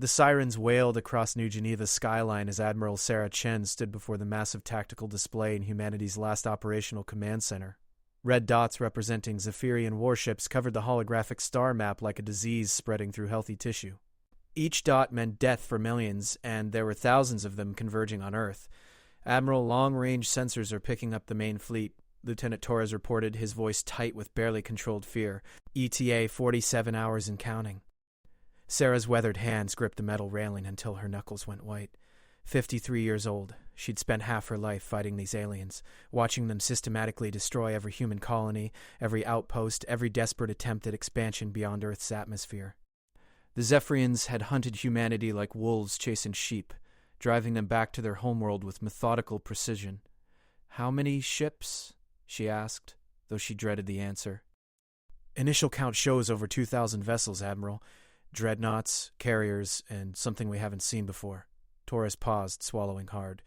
The sirens wailed across New Geneva's skyline as Admiral Sarah Chen stood before the massive tactical display in humanity's last operational command center. Red dots representing Zephyrian warships covered the holographic star map like a disease spreading through healthy tissue. Each dot meant death for millions, and there were thousands of them converging on Earth. Admiral, long-range sensors are picking up the main fleet, Lieutenant Torres reported, his voice tight with barely controlled fear. ETA 47 hours and counting. Sarah's weathered hands gripped the metal railing until her knuckles went white. 53 years old, she'd spent half her life fighting these aliens, watching them systematically destroy every human colony, every outpost, every desperate attempt at expansion beyond Earth's atmosphere. The Zephyrians had hunted humanity like wolves chasing sheep, driving them back to their homeworld with methodical precision. "How many ships?" she asked, though she dreaded the answer. "Initial count shows over 2,000 vessels, Admiral. Dreadnoughts, carriers, and something we haven't seen before." Torres paused, swallowing hard.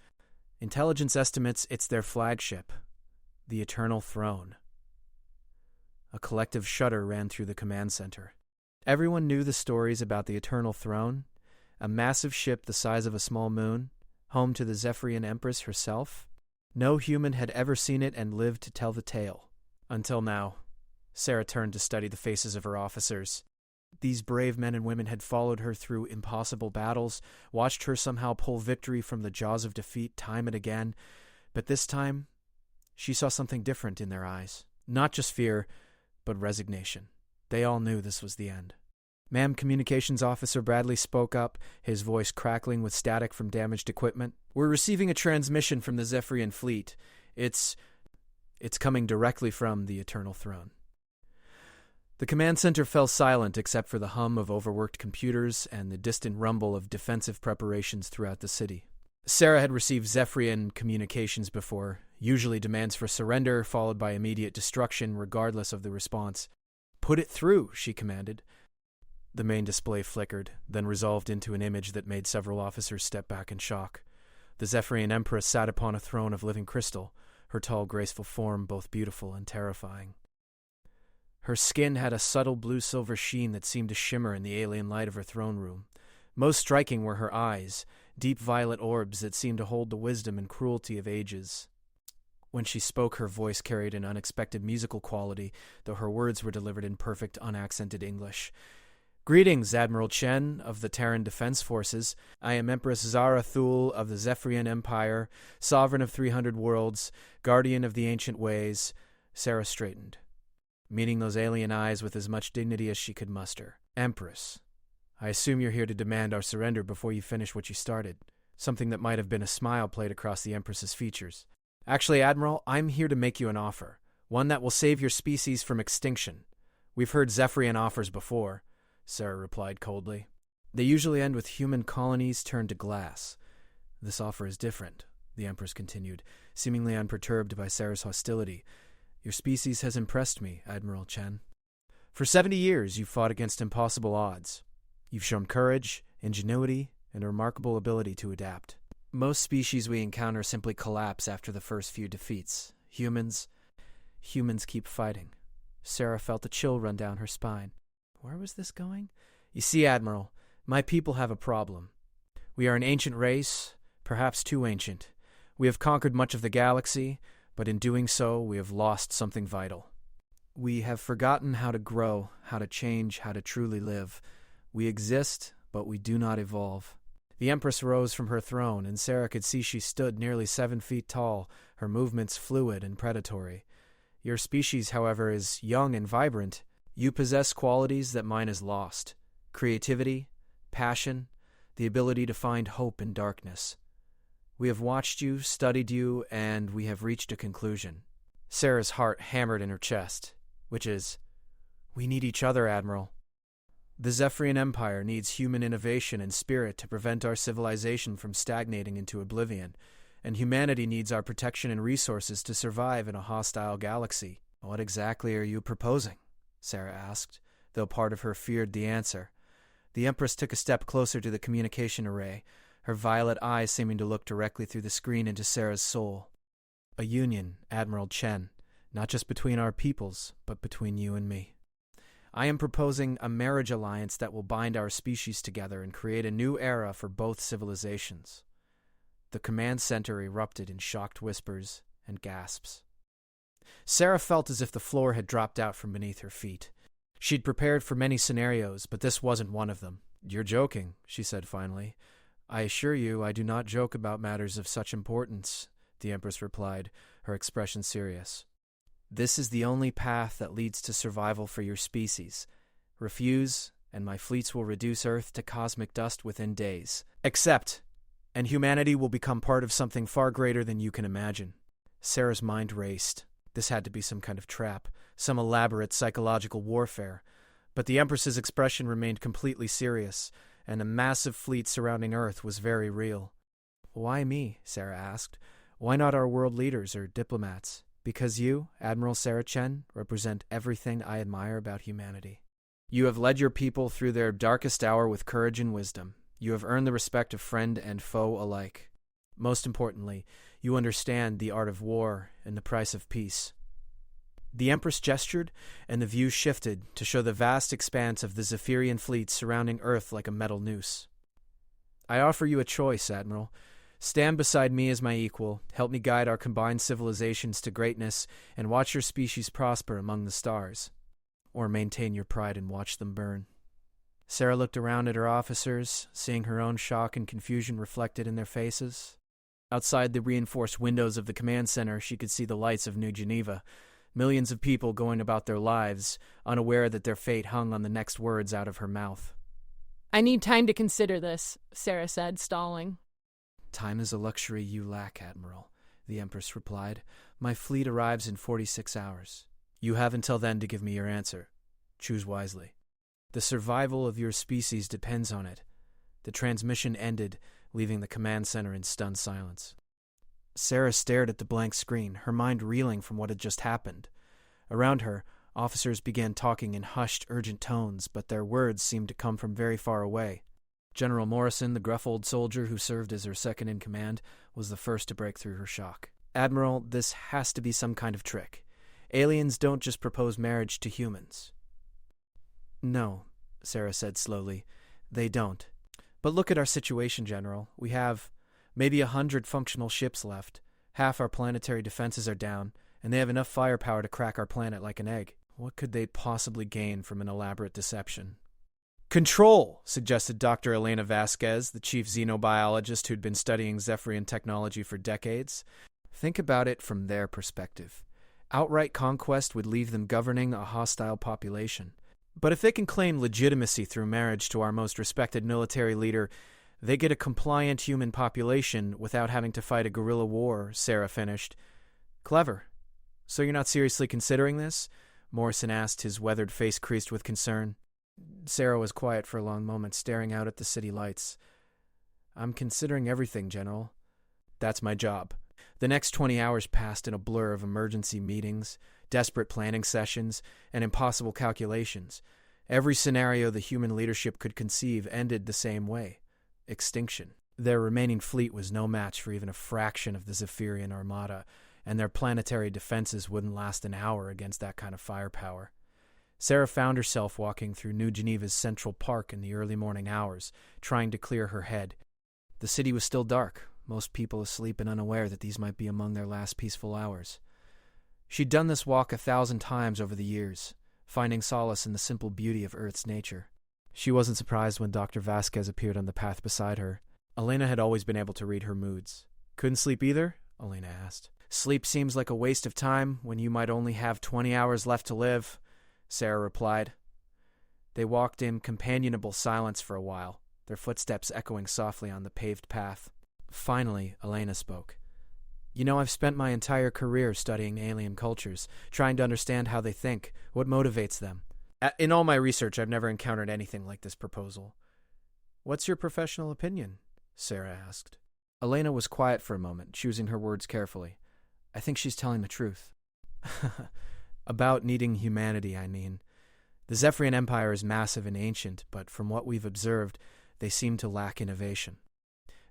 "Intelligence estimates it's their flagship, the Eternal Throne." A collective shudder ran through the command center. Everyone knew the stories about the Eternal Throne, a massive ship the size of a small moon, home to the Zephyrian Empress herself. No human had ever seen it and lived to tell the tale. Until now. Sarah turned to study the faces of her officers. These brave men and women had followed her through impossible battles, watched her somehow pull victory from the jaws of defeat time and again, but this time she saw something different in their eyes. Not just fear, but resignation. They all knew this was the end. "Ma'am," Communications Officer Bradley spoke up, his voice crackling with static from damaged equipment. "We're receiving a transmission from the Zephyrian fleet. It's coming directly from the Eternal Throne." The command center fell silent except for the hum of overworked computers and the distant rumble of defensive preparations throughout the city. Sarah had received Zephyrian communications before, usually demands for surrender followed by immediate destruction regardless of the response. "Put it through," she commanded. The main display flickered, then resolved into an image that made several officers step back in shock. The Zephyrian Empress sat upon a throne of living crystal, her tall, graceful form both beautiful and terrifying. Her skin had a subtle blue-silver sheen that seemed to shimmer in the alien light of her throne room. Most striking were her eyes, deep violet orbs that seemed to hold the wisdom and cruelty of ages. When she spoke, her voice carried an unexpected musical quality, though her words were delivered in perfect, unaccented English. "Greetings, Admiral Chen of the Terran Defense Forces. I am Empress Zara Thul of the Zephyrian Empire, sovereign of 300 worlds, guardian of the ancient ways." Sarah straightened, meeting those alien eyes with as much dignity as she could muster. "Empress, I assume you're here to demand our surrender before you finish what you started." Something that might have been a smile played across the Empress's features. "Actually, Admiral, I'm here to make you an offer, one that will save your species from extinction. We've heard Zephyrian offers before," Sarah replied coldly. "They usually end with human colonies turned to glass. This offer is different," the Empress continued, seemingly unperturbed by Sarah's hostility. "Your species has impressed me, Admiral Chen. For 70 years, you've fought against impossible odds. You've shown courage, ingenuity, and a remarkable ability to adapt. Most species we encounter simply collapse after the first few defeats. Humans keep fighting." Sarah felt a chill run down her spine. Where was this going? "You see, Admiral, my people have a problem. We are an ancient race, perhaps too ancient. We have conquered much of the galaxy, but in doing so, we have lost something vital. We have forgotten how to grow, how to change, how to truly live. We exist, but we do not evolve." The Empress rose from her throne, and Sarah could see she stood nearly 7 feet tall, her movements fluid and predatory. "Your species, however, is young and vibrant. You possess qualities that mine has lost: creativity, passion, the ability to find hope in darkness. We have watched you, studied you, and we have reached a conclusion." Sarah's heart hammered in her chest, which is, "We need each other, Admiral. The Zephyrian Empire needs human innovation and spirit to prevent our civilization from stagnating into oblivion, and humanity needs our protection and resources to survive in a hostile galaxy." "What exactly are you proposing?" Sarah asked, though part of her feared the answer. The Empress took a step closer to the communication array, her violet eyes seeming to look directly through the screen into Sarah's soul. "A union, Admiral Chen, not just between our peoples, but between you and me. I am proposing a marriage alliance that will bind our species together and create a new era for both civilizations. The command center erupted in shocked whispers and gasps. Sarah felt as if the floor had dropped out from beneath her feet. She'd prepared for many scenarios, but this wasn't one of them. "You're joking," she said finally. "I assure you I do not joke about matters of such importance," the Empress replied, her expression serious. "This is the only path that leads to survival for your species. Refuse, and my fleets will reduce Earth to cosmic dust within days. Accept, and humanity will become part of something far greater than you can imagine." Sarah's mind raced. This had to be some kind of trap, some elaborate psychological warfare. But the Empress's expression remained completely serious, and a massive fleet surrounding Earth was very real. "Why me?" Sarah asked. "Why not our world leaders or diplomats?" "Because you, Admiral Sarah Chen, represent everything I admire about humanity. You have led your people through their darkest hour with courage and wisdom. You have earned the respect of friend and foe alike. Most importantly, you understand the art of war and the price of peace." The Empress gestured, and the view shifted to show the vast expanse of the Zephyrian fleet surrounding Earth like a metal noose. "I offer you a choice, Admiral. Stand beside me as my equal, help me guide our combined civilizations to greatness, and watch your species prosper among the stars. Or maintain your pride and watch them burn." Sarah looked around at her officers, seeing her own shock and confusion reflected in their faces. Outside the reinforced windows of the command center, she could see the lights of New Geneva, millions of people going about their lives, unaware that their fate hung on the next words out of her mouth. "I need time to consider this," Sarah said, stalling. "Time is a luxury you lack, Admiral," the Empress replied. "My fleet arrives in 46 hours. You have until then to give me your answer. Choose wisely. The survival of your species depends on it." The transmission ended, leaving the command center in stunned silence. Sarah stared at the blank screen, her mind reeling from what had just happened. Around her, officers began talking in hushed, urgent tones, but their words seemed to come from very far away. General Morrison, the gruff old soldier who served as her second-in-command, was the first to break through her shock. "Admiral, this has to be some kind of trick. Aliens don't just propose marriage to humans." "No," Sarah said slowly, "they don't. But look at our situation, General. We have maybe 100 functional ships left. Half our planetary defenses are down, and they have enough firepower to crack our planet like an egg. What could they possibly gain from an elaborate deception?" "Control," suggested Dr. Elena Vasquez, the chief xenobiologist who'd been studying Zephyrian technology for decades. "Think about it from their perspective. Outright conquest would leave them governing a hostile population. But if they can claim legitimacy through marriage to our most respected military leader, they get a compliant human population without having to fight a guerrilla war," Sarah finished. "Clever. So you're not seriously considering this?" Morrison asked, his weathered face creased with concern. Sarah was quiet for a long moment, staring out at the city lights. "I'm considering everything, General. That's my job." The next 20 hours passed in a blur of emergency meetings, desperate planning sessions, and impossible calculations. Every scenario the human leadership could conceive ended the same way: extinction. Their remaining fleet was no match for even a fraction of the Zephyrian armada, and their planetary defenses wouldn't last an hour against that kind of firepower. Sarah found herself walking through New Geneva's Central Park in the early morning hours, trying to clear her head. The city was still dark, most people asleep and unaware that these might be among their last peaceful hours. She'd done this walk 1,000 times over the years, finding solace in the simple beauty of Earth's nature. She wasn't surprised when Dr. Vasquez appeared on the path beside her. Elena had always been able to read her moods. "Couldn't sleep either?" Elena asked. "Sleep seems like a waste of time when you might only have 20 hours left to live," Sarah replied. They walked in companionable silence for a while, their footsteps echoing softly on the paved path. Finally, Elena spoke. "You know, I've spent my entire career studying alien cultures, trying to understand how they think, what motivates them. In all my research, I've never encountered anything like this proposal." "What's your professional opinion?" Sarah asked. Elena was quiet for a moment, choosing her words carefully. "I think she's telling the truth." "About needing humanity, I mean. The Zephyrian Empire is massive and ancient, but from what we've observed, they seem to lack innovation.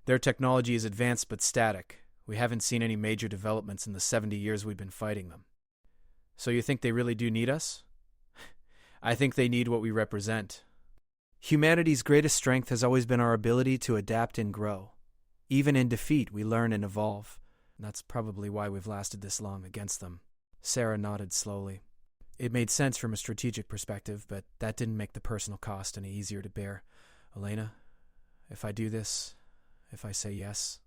Their technology is advanced but static. We haven't seen any major developments in the 70 years we've been fighting them." "So you think they really do need us?" I think they need what we represent. Humanity's greatest strength has always been our ability to adapt and grow. Even in defeat, we learn and evolve. That's probably why we've lasted this long against them. Sarah nodded slowly. It made sense from a strategic perspective, but that didn't make the personal cost any easier to bear. Elena, if I do this, if I say yes,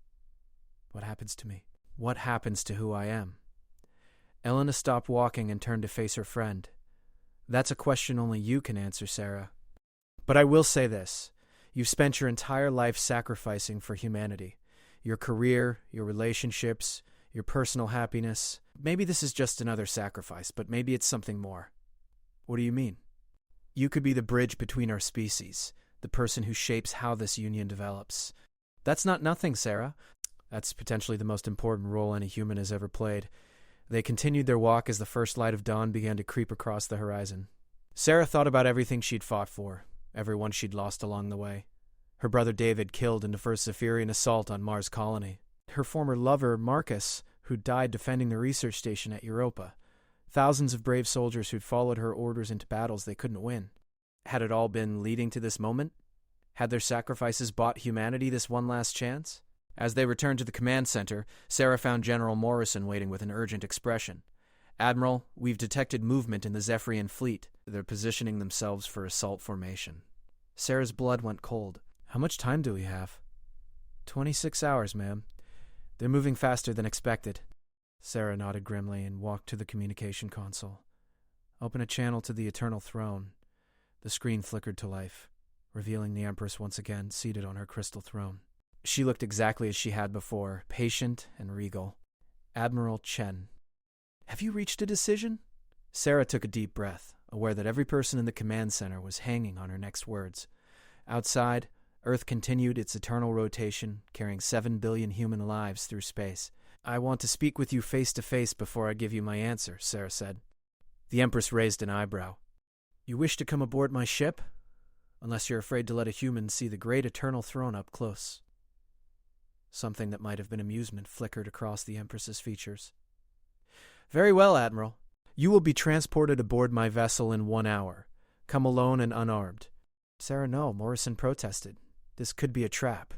what happens to me? What happens to who I am? Elena stopped walking and turned to face her friend. That's a question only you can answer, Sarah. But I will say this. You've spent your entire life sacrificing for humanity. Your career, your relationships, your personal happiness. Maybe this is just another sacrifice, but maybe it's something more. What do you mean? You could be the bridge between our species, the person who shapes how this union develops. That's not nothing, Sarah. That's potentially the most important role any human has ever played. They continued their walk as the first light of dawn began to creep across the horizon. Sarah thought about everything she'd fought for, everyone she'd lost along the way. Her brother David killed in the first Zephyrian assault on Mars Colony. Her former lover, Marcus, who died defending the research station at Europa. Thousands of brave soldiers who'd followed her orders into battles they couldn't win. Had it all been leading to this moment? Had their sacrifices bought humanity this one last chance? As they returned to the command center, Sarah found General Morrison waiting with an urgent expression. Admiral, we've detected movement in the Zephyrian fleet. They're positioning themselves for assault formation. Sarah's blood went cold. How much time do we have? 26 hours, ma'am. They're moving faster than expected. Sarah nodded grimly and walked to the communication console. Open a channel to the Eternal Throne. The screen flickered to life, revealing the Empress once again seated on her crystal throne. She looked exactly as she had before, patient and regal. Admiral Chen. Have you reached a decision? Sarah took a deep breath, aware that every person in the command center was hanging on her next words. Outside, Earth continued its eternal rotation, carrying 7 billion human lives through space. I want to speak with you face to face before I give you my answer, Sarah said. The Empress raised an eyebrow. You wish to come aboard my ship? Unless you're afraid to let a human see the great eternal throne up close. Something that might have been amusement flickered across the Empress's features. Very well, Admiral. You will be transported aboard my vessel in 1 hour. Come alone and unarmed. Sarah, no, Morrison protested. This could be a trap.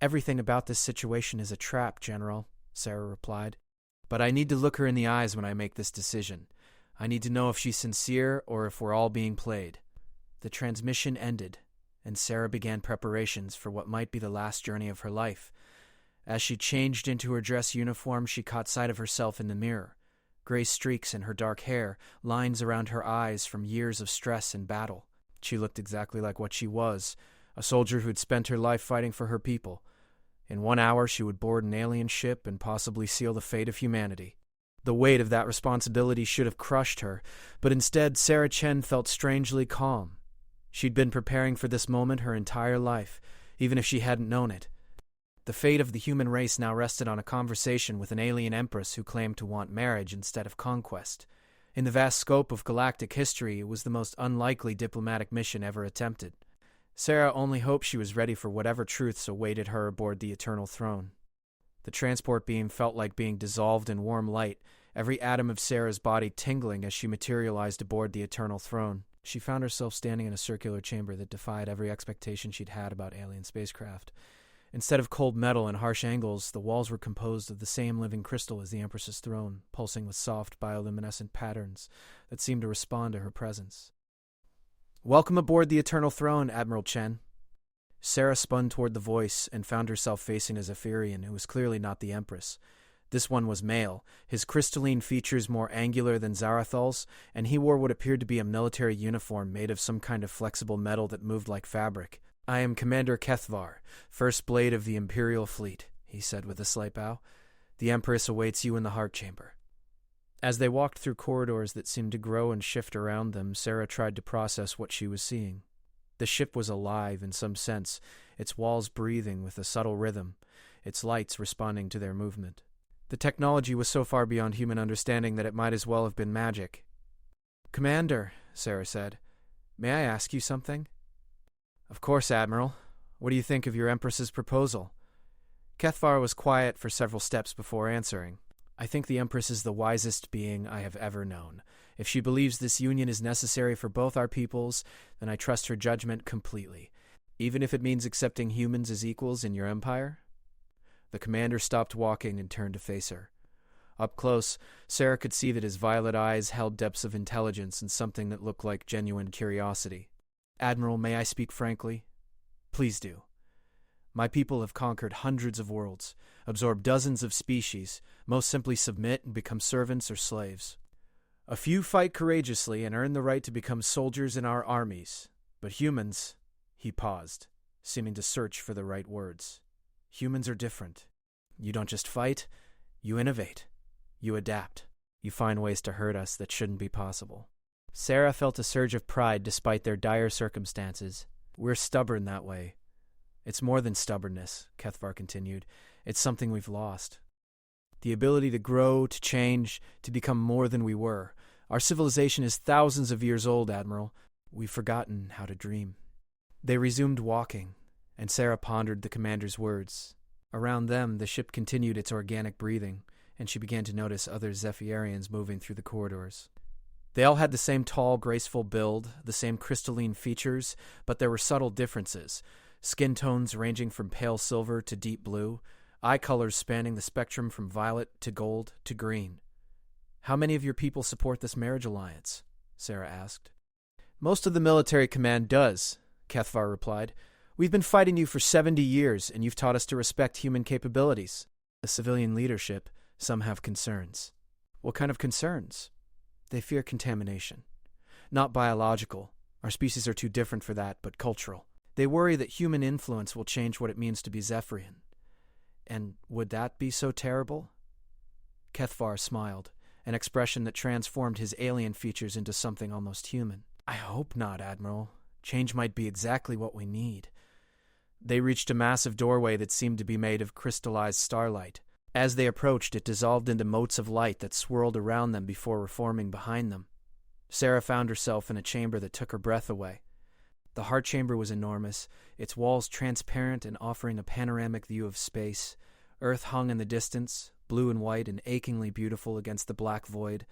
Everything about this situation is a trap, General, Sarah replied. But I need to look her in the eyes when I make this decision. I need to know if she's sincere or if we're all being played. The transmission ended, and Sarah began preparations for what might be the last journey of her life. As she changed into her dress uniform, she caught sight of herself in the mirror. Gray streaks in her dark hair, lines around her eyes from years of stress and battle. She looked exactly like what she was, a soldier who'd spent her life fighting for her people. In 1 hour, she would board an alien ship and possibly seal the fate of humanity. The weight of that responsibility should have crushed her, but instead Sarah Chen felt strangely calm. She'd been preparing for this moment her entire life, even if she hadn't known it. The fate of the human race now rested on a conversation with an alien empress who claimed to want marriage instead of conquest. In the vast scope of galactic history, it was the most unlikely diplomatic mission ever attempted. Sarah only hoped she was ready for whatever truths awaited her aboard the Eternal Throne. The transport beam felt like being dissolved in warm light, every atom of Sarah's body tingling as she materialized aboard the Eternal Throne. She found herself standing in a circular chamber that defied every expectation she'd had about alien spacecraft. Instead of cold metal and harsh angles, the walls were composed of the same living crystal as the Empress's throne, pulsing with soft bioluminescent patterns that seemed to respond to her presence. Welcome aboard the Eternal Throne, Admiral Chen. Sarah spun toward the voice and found herself facing a Zephyrian who was clearly not the Empress. This one was male, his crystalline features more angular than Zarathal's, and he wore what appeared to be a military uniform made of some kind of flexible metal that moved like fabric. I am Commander Kethvar, First Blade of the Imperial Fleet, he said with a slight bow. The Empress awaits you in the Heart Chamber. As they walked through corridors that seemed to grow and shift around them, Sarah tried to process what she was seeing. The ship was alive in some sense, its walls breathing with a subtle rhythm, its lights responding to their movement. The technology was so far beyond human understanding that it might as well have been magic. Commander, Sarah said, may I ask you something? Of course, Admiral. What do you think of your Empress's proposal? Kethvar was quiet for several steps before answering. I think the Empress is the wisest being I have ever known. If she believes this union is necessary for both our peoples, then I trust her judgment completely, even if it means accepting humans as equals in your empire." The commander stopped walking and turned to face her. Up close, Sarah could see that his violet eyes held depths of intelligence and something that looked like genuine curiosity. "Admiral, may I speak frankly?" "Please do." "My people have conquered hundreds of worlds, absorbed dozens of species, most simply submit and become servants or slaves. A few fight courageously and earn the right to become soldiers in our armies. But humans—" He paused, seeming to search for the right words. "Humans are different. You don't just fight, you innovate. You adapt. You find ways to hurt us that shouldn't be possible." Sarah felt a surge of pride despite their dire circumstances. "We're stubborn that way." "It's more than stubbornness," Kethvar continued. "It's something we've lost. The ability to grow, to change, to become more than we were. Our civilization is thousands of years old, Admiral. We've forgotten how to dream." They resumed walking, and Sarah pondered the commander's words. Around them, the ship continued its organic breathing, and she began to notice other Zephyrians moving through the corridors. They all had the same tall, graceful build, the same crystalline features, but there were subtle differences. Skin tones ranging from pale silver to deep blue, eye colors spanning the spectrum from violet to gold to green. "How many of your people support this marriage alliance?" Sarah asked. "Most of the military command does," Kethvar replied. "We've been fighting you for 70 years, and you've taught us to respect human capabilities. The civilian leadership, some have concerns." "What kind of concerns?" "They fear contamination. Not biological. Our species are too different for that, but cultural. They worry that human influence will change what it means to be Zephyrian." "And would that be so terrible?" Kethvar smiled, an expression that transformed his alien features into something almost human. "I hope not, Admiral. Change might be exactly what we need." They reached a massive doorway that seemed to be made of crystallized starlight. As they approached, it dissolved into motes of light that swirled around them before reforming behind them. Sarah found herself in a chamber that took her breath away. The heart chamber was enormous, its walls transparent and offering a panoramic view of space. Earth hung in the distance, blue and white and achingly beautiful against the black void.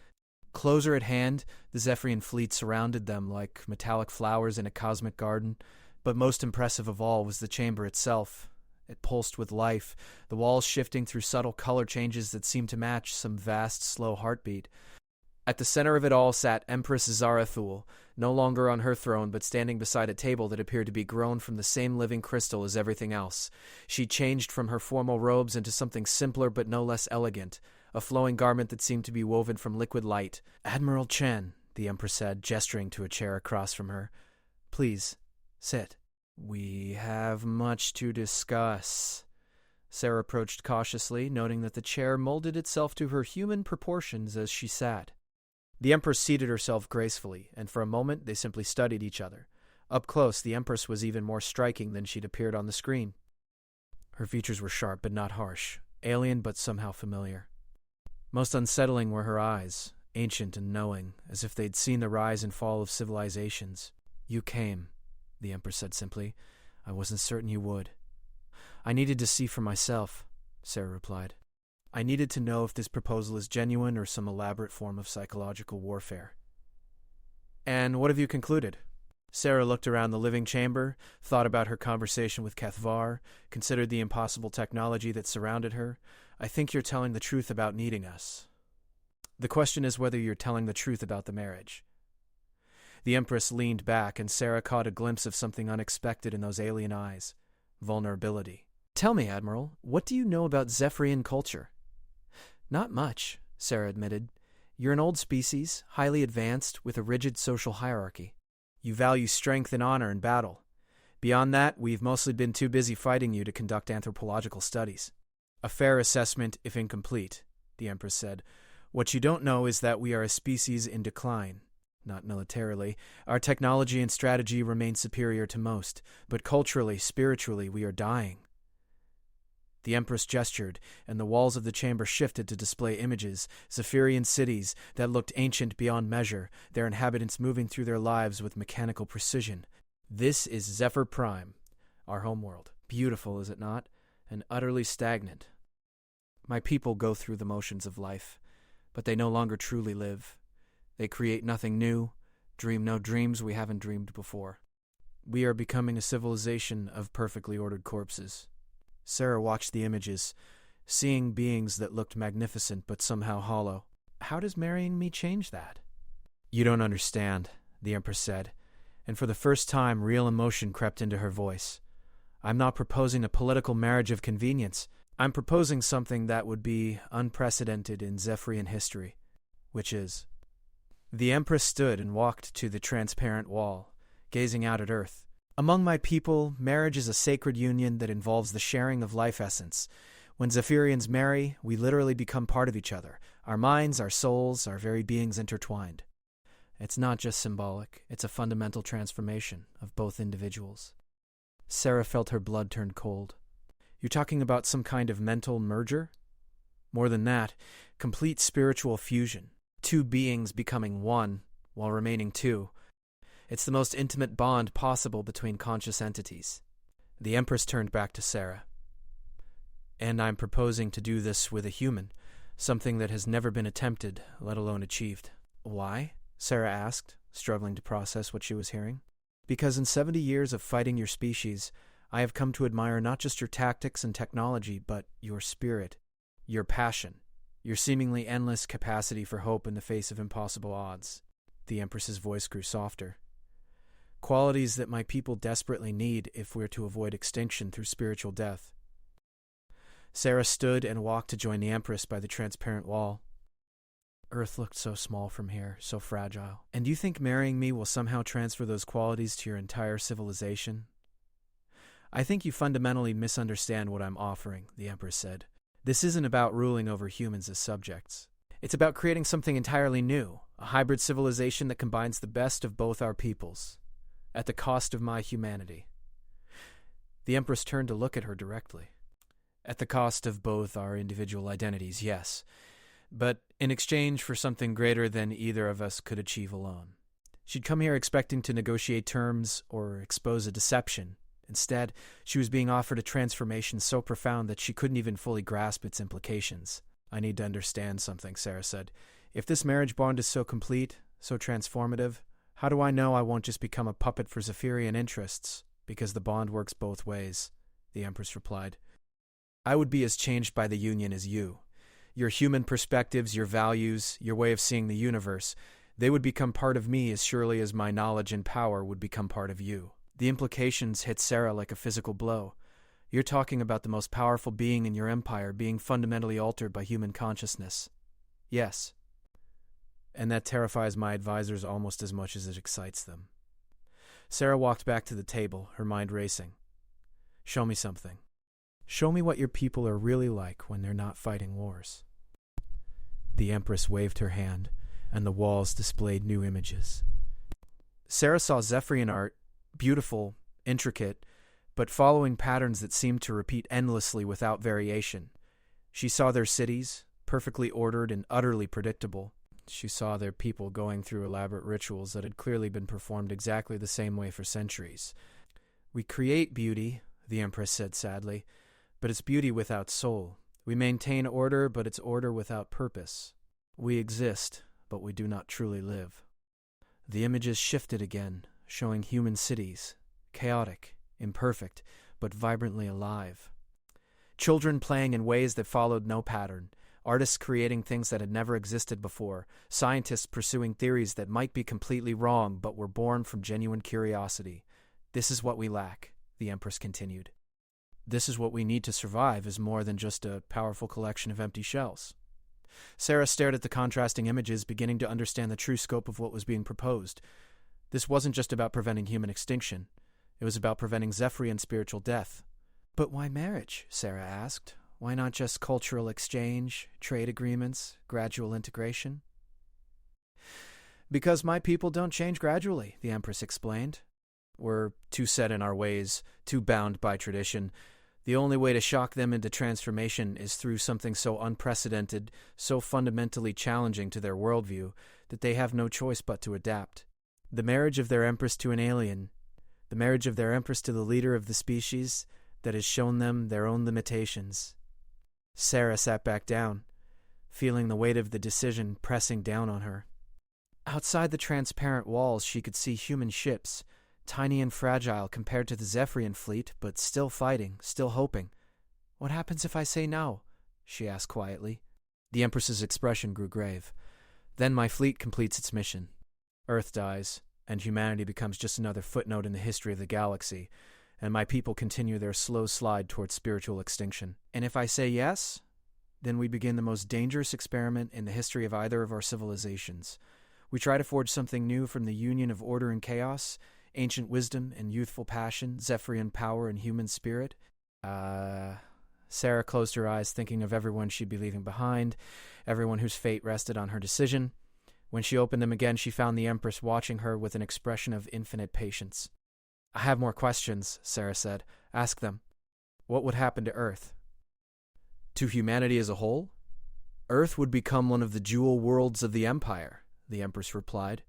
Closer at hand, the Zephyrian fleet surrounded them like metallic flowers in a cosmic garden. But most impressive of all was the chamber itself. It pulsed with life, the walls shifting through subtle color changes that seemed to match some vast, slow heartbeat. At the center of it all sat Empress Zarathul, no longer on her throne but standing beside a table that appeared to be grown from the same living crystal as everything else. She changed from her formal robes into something simpler but no less elegant, a flowing garment that seemed to be woven from liquid light. "Admiral Chen," the Empress said, gesturing to a chair across from her. "Please, sit." "We have much to discuss." Sarah approached cautiously, noting that the chair molded itself to her human proportions as she sat. The Empress seated herself gracefully, and for a moment they simply studied each other. Up close, the Empress was even more striking than she'd appeared on the screen. Her features were sharp but not harsh, alien but somehow familiar. Most unsettling were her eyes, ancient and knowing, as if they'd seen the rise and fall of civilizations. "You came," the Empress said simply. "I wasn't certain you would." "I needed to see for myself," Sarah replied. "I needed to know if this proposal is genuine or some elaborate form of psychological warfare." "And what have you concluded?" Sarah looked around the living chamber, thought about her conversation with Kethvar, considered the impossible technology that surrounded her. "I think you're telling the truth about needing us. The question is whether you're telling the truth about the marriage." The Empress leaned back, and Sarah caught a glimpse of something unexpected in those alien eyes. Vulnerability. "Tell me, Admiral, what do you know about Zephyrian culture?" "Not much," Sarah admitted. "You're an old species, highly advanced, with a rigid social hierarchy. You value strength and honor in battle. Beyond that, we've mostly been too busy fighting you to conduct anthropological studies." "A fair assessment, if incomplete," the Empress said. "What you don't know is that we are a species in decline. Not militarily. Our technology and strategy remain superior to most, but culturally, spiritually, we are dying." The Empress gestured, and the walls of the chamber shifted to display images, Zephyrian cities that looked ancient beyond measure, their inhabitants moving through their lives with mechanical precision. "This is Zephyr Prime, our homeworld. Beautiful, is it not? And utterly stagnant. My people go through the motions of life, but they no longer truly live. They create nothing new, dream no dreams we haven't dreamed before. We are becoming a civilization of perfectly ordered corpses. Sarah watched the images, seeing beings that looked magnificent but somehow hollow. How does marrying me change that? You don't understand, the Empress said, and for the first time real emotion crept into her voice. I'm not proposing a political marriage of convenience. I'm proposing something that would be unprecedented in Zephyrian history, which is... The Empress stood and walked to the transparent wall, gazing out at Earth. Among my people, marriage is a sacred union that involves the sharing of life essence. When Zephyrians marry, we literally become part of each other. Our minds, our souls, our very beings intertwined. It's not just symbolic, it's a fundamental transformation of both individuals. Sarah felt her blood turn cold. You're talking about some kind of mental merger? More than that, complete spiritual fusion. Two beings becoming one while remaining two. It's the most intimate bond possible between conscious entities. The Empress turned back to Sarah. And I'm proposing to do this with a human, something that has never been attempted, let alone achieved. Why? Sarah asked, struggling to process what she was hearing. Because in 70 years of fighting your species, I have come to admire not just your tactics and technology, but your spirit, your passion, your seemingly endless capacity for hope in the face of impossible odds. The Empress's voice grew softer. Qualities that my people desperately need if we're to avoid extinction through spiritual death. Sarah stood and walked to join the Empress by the transparent wall. Earth looked so small from here, so fragile. And you think marrying me will somehow transfer those qualities to your entire civilization? I think you fundamentally misunderstand what I'm offering, the Empress said. This isn't about ruling over humans as subjects. It's about creating something entirely new, a hybrid civilization that combines the best of both our peoples, at the cost of my humanity. The Empress turned to look at her directly. At the cost of both our individual identities, yes, but in exchange for something greater than either of us could achieve alone. She'd come here expecting to negotiate terms or expose a deception. Instead, she was being offered a transformation so profound that she couldn't even fully grasp its implications. I need to understand something, Sarah said. If this marriage bond is so complete, so transformative, how do I know I won't just become a puppet for Zephyrian interests? Because the bond works both ways, the Empress replied. I would be as changed by the union as you. Your human perspectives, your values, your way of seeing the universe, they would become part of me as surely as my knowledge and power would become part of you. The implications hit Sarah like a physical blow. You're talking about the most powerful being in your empire being fundamentally altered by human consciousness. Yes. And that terrifies my advisors almost as much as it excites them. Sarah walked back to the table, her mind racing. Show me something. Show me what your people are really like when they're not fighting wars. The Empress waved her hand, and the walls displayed new images. Sarah saw Zephyrian art, beautiful, intricate, but following patterns that seemed to repeat endlessly without variation. She saw their cities, perfectly ordered and utterly predictable. She saw their people going through elaborate rituals that had clearly been performed exactly the same way for centuries. We create beauty, the Empress said sadly, but it's beauty without soul. We maintain order, but it's order without purpose. We exist, but we do not truly live. The images shifted again, showing human cities, chaotic, imperfect, but vibrantly alive. Children playing in ways that followed no pattern, artists creating things that had never existed before, scientists pursuing theories that might be completely wrong but were born from genuine curiosity. This is what we lack, the Empress continued. This is what we need to survive is more than just a powerful collection of empty shells. Sarah stared at the contrasting images, beginning to understand the true scope of what was being proposed. This wasn't just about preventing human extinction. It was about preventing Zephyrian spiritual death. But why marriage? Sarah asked. Why not just cultural exchange, trade agreements, gradual integration? Because my people don't change gradually, the Empress explained. We're too set in our ways, too bound by tradition. The only way to shock them into transformation is through something so unprecedented, so fundamentally challenging to their worldview, that they have no choice but to adapt. The marriage of their Empress to an alien, the marriage of their Empress to the leader of the species that has shown them their own limitations. Sarah sat back down, feeling the weight of the decision pressing down on her. Outside the transparent walls, she could see human ships, tiny and fragile compared to the Zephyrian fleet, but still fighting, still hoping. "What happens if I say no?" she asked quietly. The Empress's expression grew grave. "Then my fleet completes its mission. Earth dies, and humanity becomes just another footnote in the history of the galaxy, and my people continue their slow slide towards spiritual extinction. And if I say yes, then we begin the most dangerous experiment in the history of either of our civilizations. We try to forge something new from the union of order and chaos, ancient wisdom and youthful passion, Zephyrian power and human spirit." Sarah closed her eyes, thinking of everyone she'd be leaving behind, everyone whose fate rested on her decision. When she opened them again, she found the Empress watching her with an expression of infinite patience. "I have more questions," Sarah said. "Ask them. What would happen to Earth?" "To humanity as a whole? Earth would become one of the jewel worlds of the Empire," the Empress replied.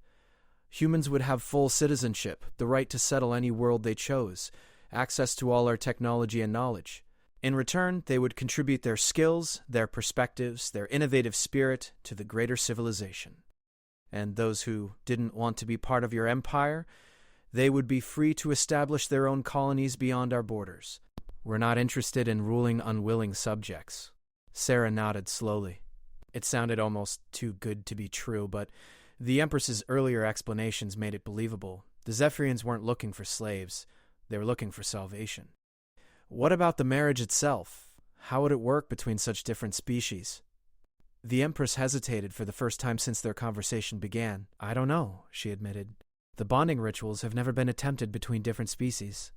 "Humans would have full citizenship, the right to settle any world they chose, access to all our technology and knowledge. In return, they would contribute their skills, their perspectives, their innovative spirit to the greater civilization. And those who didn't want to be part of your empire, they would be free to establish their own colonies beyond our borders. We're not interested in ruling unwilling subjects." Sarah nodded slowly. It sounded almost too good to be true, but the Empress's earlier explanations made it believable. The Zephyrians weren't looking for slaves. They were looking for salvation. "What about the marriage itself? How would it work between such different species?" The Empress hesitated for the first time since their conversation began. "I don't know," she admitted. "The bonding rituals have never been attempted between different species.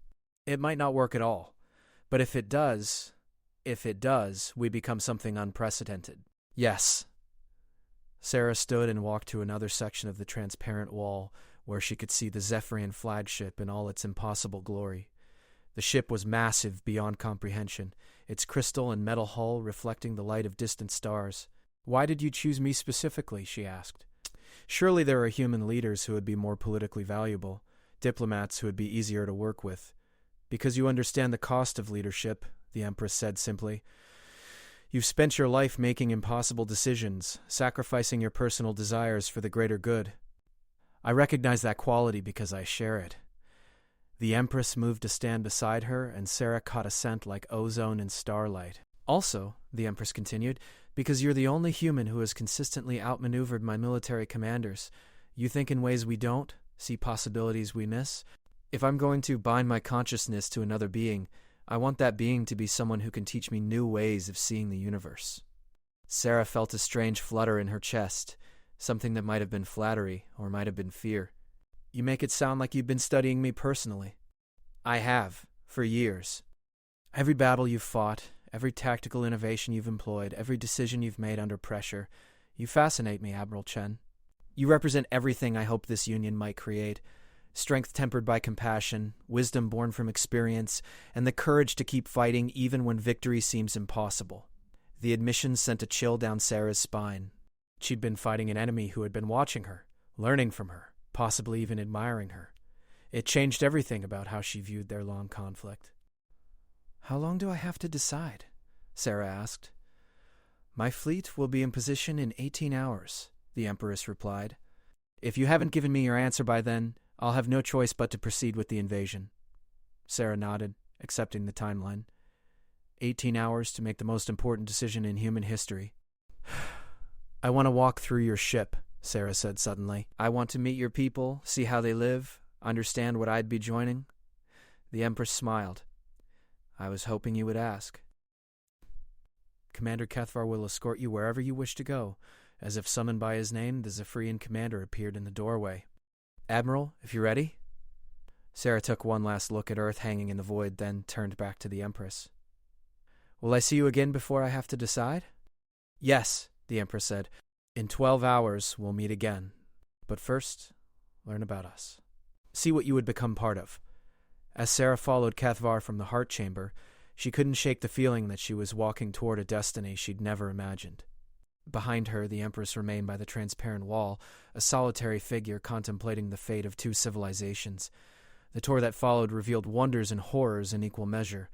It might not work at all. But if it does, we become something unprecedented." "Yes." Sarah stood and walked to another section of the transparent wall, where she could see the Zephyrian flagship in all its impossible glory. The ship was massive beyond comprehension, its crystal and metal hull reflecting the light of distant stars. "Why did you choose me specifically?" she asked. "Surely there are human leaders who would be more politically valuable, diplomats who would be easier to work with." "Because you understand the cost of leadership," the Empress said simply. "You've spent your life making impossible decisions, sacrificing your personal desires for the greater good. I recognize that quality because I share it." The Empress moved to stand beside her, and Sarah caught a scent like ozone and starlight. "Also," the Empress continued, "because you're the only human who has consistently outmaneuvered my military commanders. You think in ways we don't, see possibilities we miss. If I'm going to bind my consciousness to another being, I want that being to be someone who can teach me new ways of seeing the universe." Sarah felt a strange flutter in her chest, something that might have been flattery or might have been fear. "You make it sound like you've been studying me personally." "I have, for years. Every battle you've fought, every tactical innovation you've employed, every decision you've made under pressure, you fascinate me, Admiral Chen. You represent everything I hope this union might create. Strength tempered by compassion, wisdom born from experience, and the courage to keep fighting even when victory seems impossible." The admission sent a chill down Sarah's spine. She'd been fighting an enemy who had been watching her, learning from her, possibly even admiring her. It changed everything about how she viewed their long conflict. "How long do I have to decide?" Sarah asked. "My fleet will be in position in 18 hours, the Empress replied. "If you haven't given me your answer by then, I'll have no choice but to proceed with the invasion." Sarah nodded, accepting the timeline. 18 hours to make the most important decision in human history. "I want to walk through your ship," Sarah said suddenly. "I want to meet your people, see how they live, understand what I'd be joining." The Empress smiled. "I was hoping you would ask." "Commander Kethvar will escort you wherever you wish to go." As if summoned by his name, the Zephyrian commander appeared in the doorway. "Admiral, if you're ready." Sarah took one last look at Earth hanging in the void, then turned back to the Empress. "Will I see you again before I have to decide?" "Yes," the Empress said. "In 12 hours, we'll meet again. But first, learn about us. See what you would become part of." As Sarah followed Kethvar from the heart chamber, she couldn't shake the feeling that she was walking toward a destiny she'd never imagined. Behind her, the Empress remained by the transparent wall, a solitary figure contemplating the fate of two civilizations. The tour that followed revealed wonders and horrors in equal measure.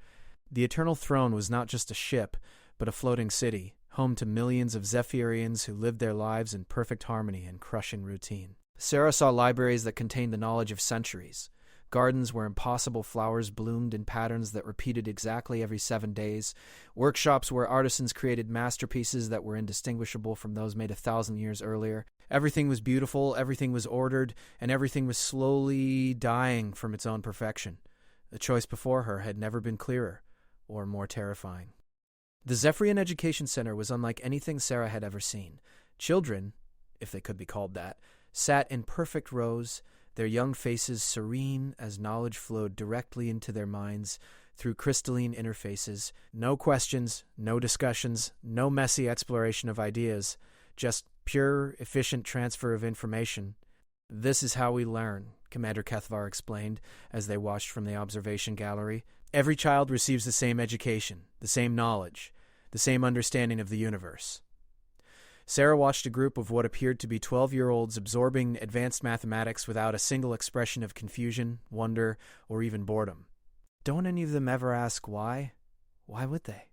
The Eternal Throne was not just a ship, but a floating city, home to millions of Zephyrians who lived their lives in perfect harmony and crushing routine. Sarah saw libraries that contained the knowledge of centuries, gardens where impossible flowers bloomed in patterns that repeated exactly every 7 days, workshops where artisans created masterpieces that were indistinguishable from those made 1,000 years earlier. Everything was beautiful, everything was ordered, and everything was slowly dying from its own perfection. The choice before her had never been clearer or more terrifying. The Zephyrian Education Center was unlike anything Sarah had ever seen. Children, if they could be called that, sat in perfect rows, their young faces serene as knowledge flowed directly into their minds through crystalline interfaces. No questions, no discussions, no messy exploration of ideas, just pure, efficient transfer of information. "This is how we learn," Commander Kethvar explained as they watched from the observation gallery. "Every child receives the same education, the same knowledge, the same understanding of the universe." Sarah watched a group of what appeared to be 12-year-olds absorbing advanced mathematics without a single expression of confusion, wonder, or even boredom. Don't any of them ever ask why? Why would they?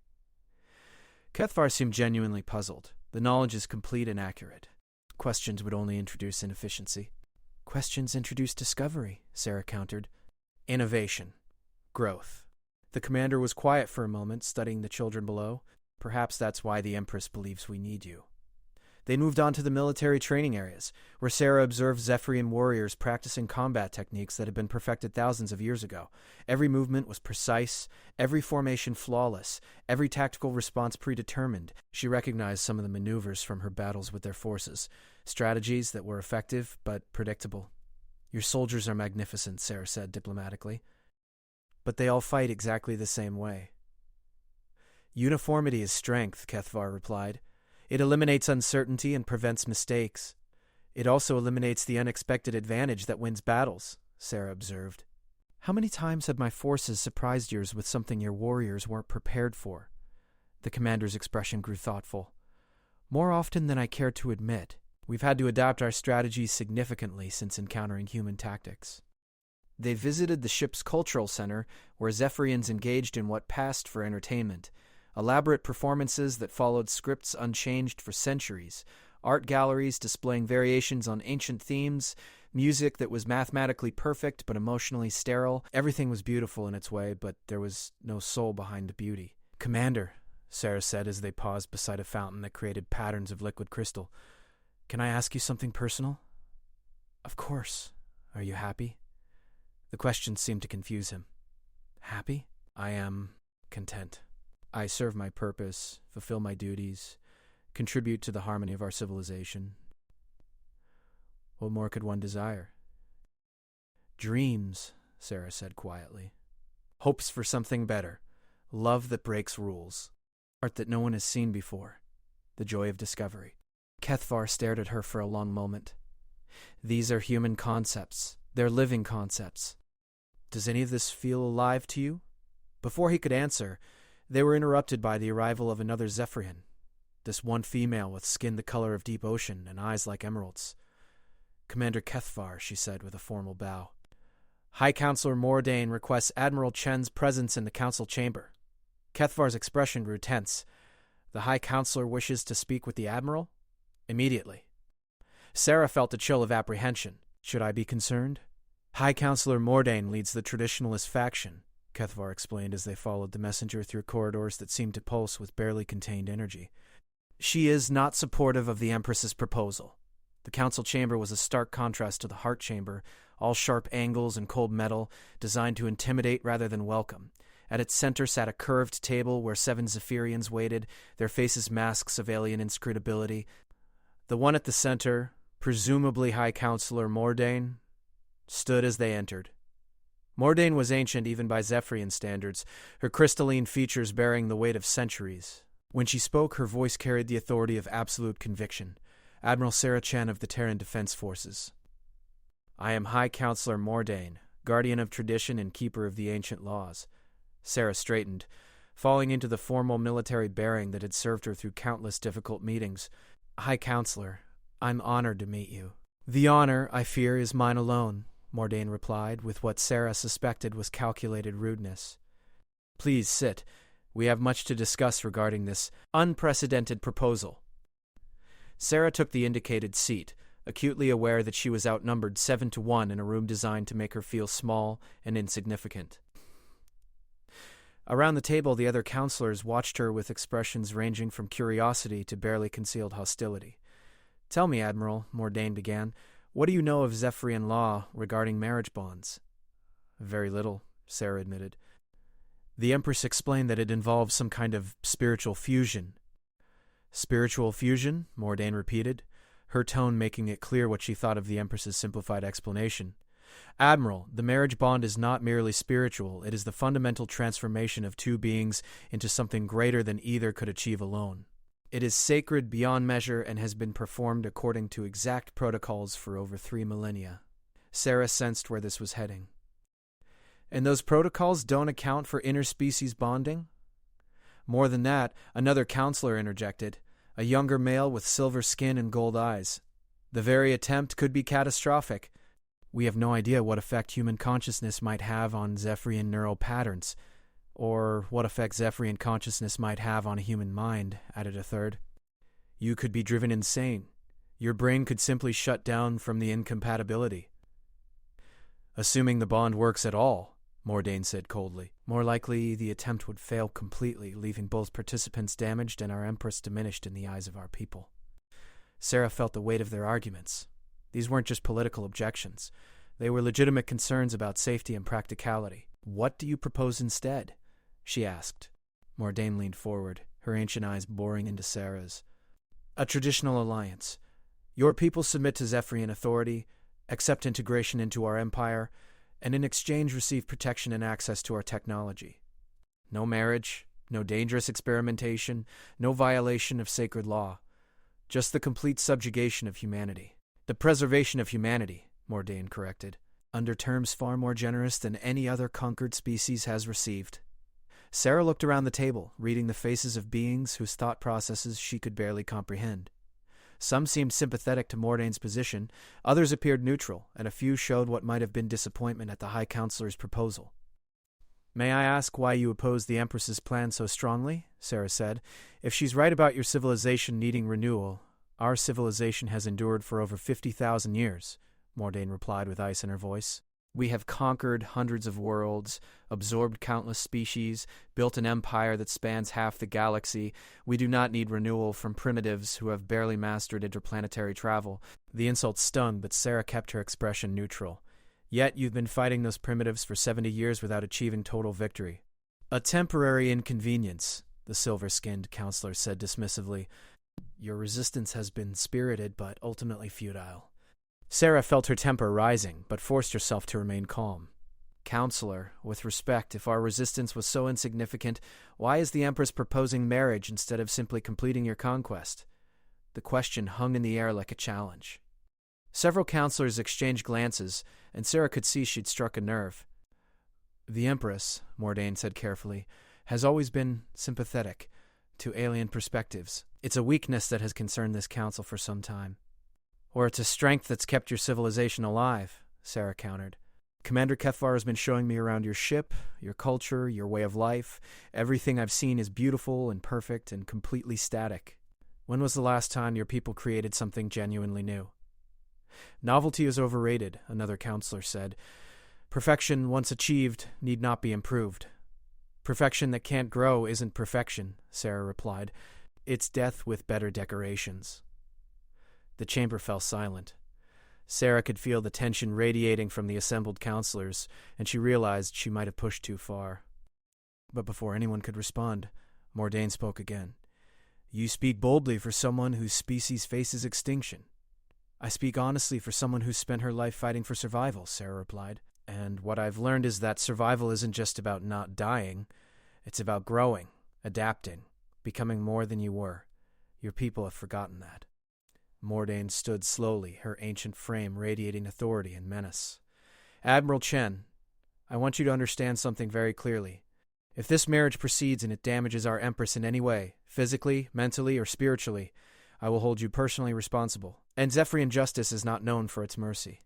Kethvar seemed genuinely puzzled. The knowledge is complete and accurate. Questions would only introduce inefficiency. Questions introduce discovery, Sarah countered. Innovation. Growth. The commander was quiet for a moment, studying the children below. Perhaps that's why the Empress believes we need you. They moved on to the military training areas, where Sarah observed Zephyrian warriors practicing combat techniques that had been perfected thousands of years ago. Every movement was precise, every formation flawless, every tactical response predetermined. She recognized some of the maneuvers from her battles with their forces, strategies that were effective but predictable. "Your soldiers are magnificent," Sarah said diplomatically. "But they all fight exactly the same way." "Uniformity is strength," Kethvar replied. "It eliminates uncertainty and prevents mistakes. It also eliminates the unexpected advantage that wins battles," Sarah observed. "How many times have my forces surprised yours with something your warriors weren't prepared for?" The commander's expression grew thoughtful. "More often than I care to admit. We've had to adapt our strategies significantly since encountering human tactics." They visited the ship's cultural center, where Zephyrians engaged in what passed for entertainment. Elaborate performances that followed scripts unchanged for centuries, art galleries displaying variations on ancient themes, music that was mathematically perfect but emotionally sterile. Everything was beautiful in its way, but there was no soul behind the beauty. "Commander," Sarah said as they paused beside a fountain that created patterns of liquid crystal, "can I ask you something personal?" "Of course. Are you happy?" The question seemed to confuse him. "Happy? I am content. I serve my purpose, fulfill my duties, contribute to the harmony of our civilization. What more could one desire?" "Dreams," Sarah said quietly. "Hopes for something better. Love that breaks rules. Art that no one has seen before. The joy of discovery." Kethvar stared at her for a long moment. "These are human concepts. They're living concepts. Does any of this feel alive to you?" Before he could answer, they were interrupted by the arrival of another Zephyrian, this one female with skin the color of deep ocean and eyes like emeralds. "Commander Kethvar," she said with a formal bow. "High Counselor Mordain requests Admiral Chen's presence in the council chamber." Kethvar's expression grew tense. "The High Counselor wishes to speak with the Admiral? Immediately." Sarah felt a chill of apprehension. "Should I be concerned?" "High Counselor Mordain leads the Traditionalist faction," Kethvar explained as they followed the messenger through corridors that seemed to pulse with barely contained energy. "She is not supportive of the Empress's proposal." The council chamber was a stark contrast to the heart chamber, all sharp angles and cold metal, designed to intimidate rather than welcome. At its center sat a curved table where 7 Zephyrians waited, their faces masks of alien inscrutability. The one at the center, presumably High Counselor Mordain, stood as they entered. Mordain was ancient even by Zephyrian standards, her crystalline features bearing the weight of centuries. When she spoke, her voice carried the authority of absolute conviction. "Admiral Sarah Chen of the Terran Defense Forces. I am High Counselor Mordain, guardian of tradition and keeper of the ancient laws." Sarah straightened, falling into the formal military bearing that had served her through countless difficult meetings. "High Counselor, I'm honored to meet you." "The honor, I fear, is mine alone," Mordain replied, with what Sarah suspected was calculated rudeness. "Please sit. We have much to discuss regarding this unprecedented proposal. Sarah took the indicated seat, acutely aware that she was outnumbered 7-1 in a room designed to make her feel small and insignificant. Around the table, the other counselors watched her with expressions ranging from curiosity to barely concealed hostility. "Tell me, Admiral," Mordain began, "what do you know of Zephyrian law regarding marriage bonds?" "Very little," Sarah admitted. The Empress explained that it involves some kind of spiritual fusion. "Spiritual fusion?" Mordain repeated, her tone making it clear what she thought of the Empress's simplified explanation. "Admiral, the marriage bond is not merely spiritual, it is the fundamental transformation of two beings into something greater than either could achieve alone. It is sacred beyond measure and has been performed according to exact protocols for over 3 millennia. Sarah sensed where this was heading. "And those protocols don't account for interspecies bonding?" "More than that," another counselor interjected, a younger male with silver skin and gold eyes. "The very attempt could be catastrophic. We have no idea what effect human consciousness might have on Zephyrian neural patterns, or what effect Zephyrian consciousness might have on a human mind," added a third. "You could be driven insane. Your brain could simply shut down from the incompatibility." "Assuming the bond works at all," Mordain said coldly. "More likely the attempt would fail completely, leaving both participants damaged and our Empress diminished in the eyes of our people." Sarah felt the weight of their arguments. These weren't just political objections. They were legitimate concerns about safety and practicality. "What do you propose instead?" she asked. Mordain leaned forward, her ancient eyes boring into Sarah's. "A traditional alliance. Your people submit to Zephyrian authority, accept integration into our empire, and in exchange receive protection and access to our technology. No marriage, no dangerous experimentation, no violation of sacred law. Just the complete subjugation of humanity. The preservation of humanity," Mordain corrected, "under terms far more generous than any other conquered species has received." Sarah looked around the table, reading the faces of beings whose thought processes she could barely comprehend. Some seemed sympathetic to Mordain's position, others appeared neutral, and a few showed what might have been disappointment at the High Counselor's proposal. "May I ask why you oppose the Empress's plan so strongly?" Sarah said. "If she's right about your civilization needing renewal, our civilization has endured for over 50,000 years, Mordain replied with ice in her voice. "We have conquered hundreds of worlds, absorbed countless species, built an empire that spans half the galaxy. We do not need renewal from primitives who have barely mastered interplanetary travel." The insult stung, but Sarah kept her expression neutral. "Yet you've been fighting those primitives for 70 years without achieving total victory." "A temporary inconvenience," the silver-skinned counselor said dismissively. "Your resistance has been spirited but ultimately futile." Sarah felt her temper rising, but forced herself to remain calm. "Counselor, with respect, if our resistance was so insignificant, why is the Empress proposing marriage instead of simply completing your conquest?" The question hung in the air like a challenge. Several counselors exchanged glances, and Sarah could see she'd struck a nerve. "The Empress," Mordain said carefully, "has always been sympathetic to alien perspectives. It's a weakness that has concerned this council for some time." "Or it's a strength that's kept your civilization alive," Sarah countered. "Commander Kethvar has been showing me around your ship, your culture, your way of life. Everything I've seen is beautiful and perfect and completely static. When was the last time your people created something genuinely new?" "Novelty is overrated," another counselor said. "Perfection, once achieved, need not be improved." "Perfection that can't grow isn't perfection," Sarah replied. "It's death with better decorations." The chamber fell silent. Sarah could feel the tension radiating from the assembled counselors, and she realized she might have pushed too far. But before anyone could respond, Mordain spoke again. "You speak boldly for someone whose species faces extinction." "I speak honestly for someone who's spent her life fighting for survival," Sarah replied. "And what I've learned is that survival isn't just about not dying. It's about growing, adapting, becoming more than you were. Your people have forgotten that." Mordain stood slowly, her ancient frame radiating authority and menace. "Admiral Chen, I want you to understand something very clearly. If this marriage proceeds and it damages our Empress in any way, physically, mentally, or spiritually, I will hold you personally responsible. And Zephyrian justice is not known for its mercy."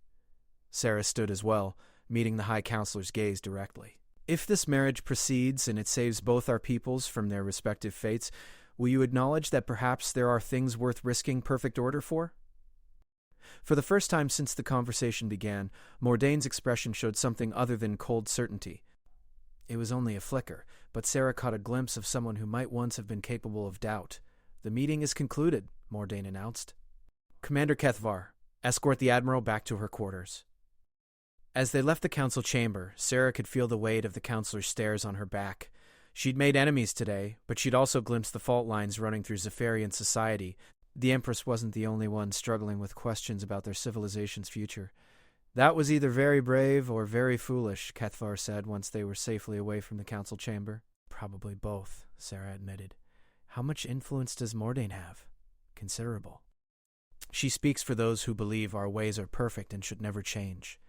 Sarah stood as well, meeting the High Counselor's gaze directly. If this marriage proceeds and it saves both our peoples from their respective fates, will you acknowledge that perhaps there are things worth risking perfect order for? For the first time since the conversation began, Mordane's expression showed something other than cold certainty. It was only a flicker, but Sarah caught a glimpse of someone who might once have been capable of doubt. "The meeting is concluded," Mordane announced. "Commander Kethvar, escort the Admiral back to her quarters." As they left the council chamber, Sarah could feel the weight of the counselor's stares on her back. She'd made enemies today, but she'd also glimpsed the fault lines running through Zephyrian society. The Empress wasn't the only one struggling with questions about their civilization's future. "That was either very brave or very foolish," Kethvar said once they were safely away from the council chamber. "Probably both," Sarah admitted. "How much influence does Mordane have?" "Considerable. She speaks for those who believe our ways are perfect and should never change.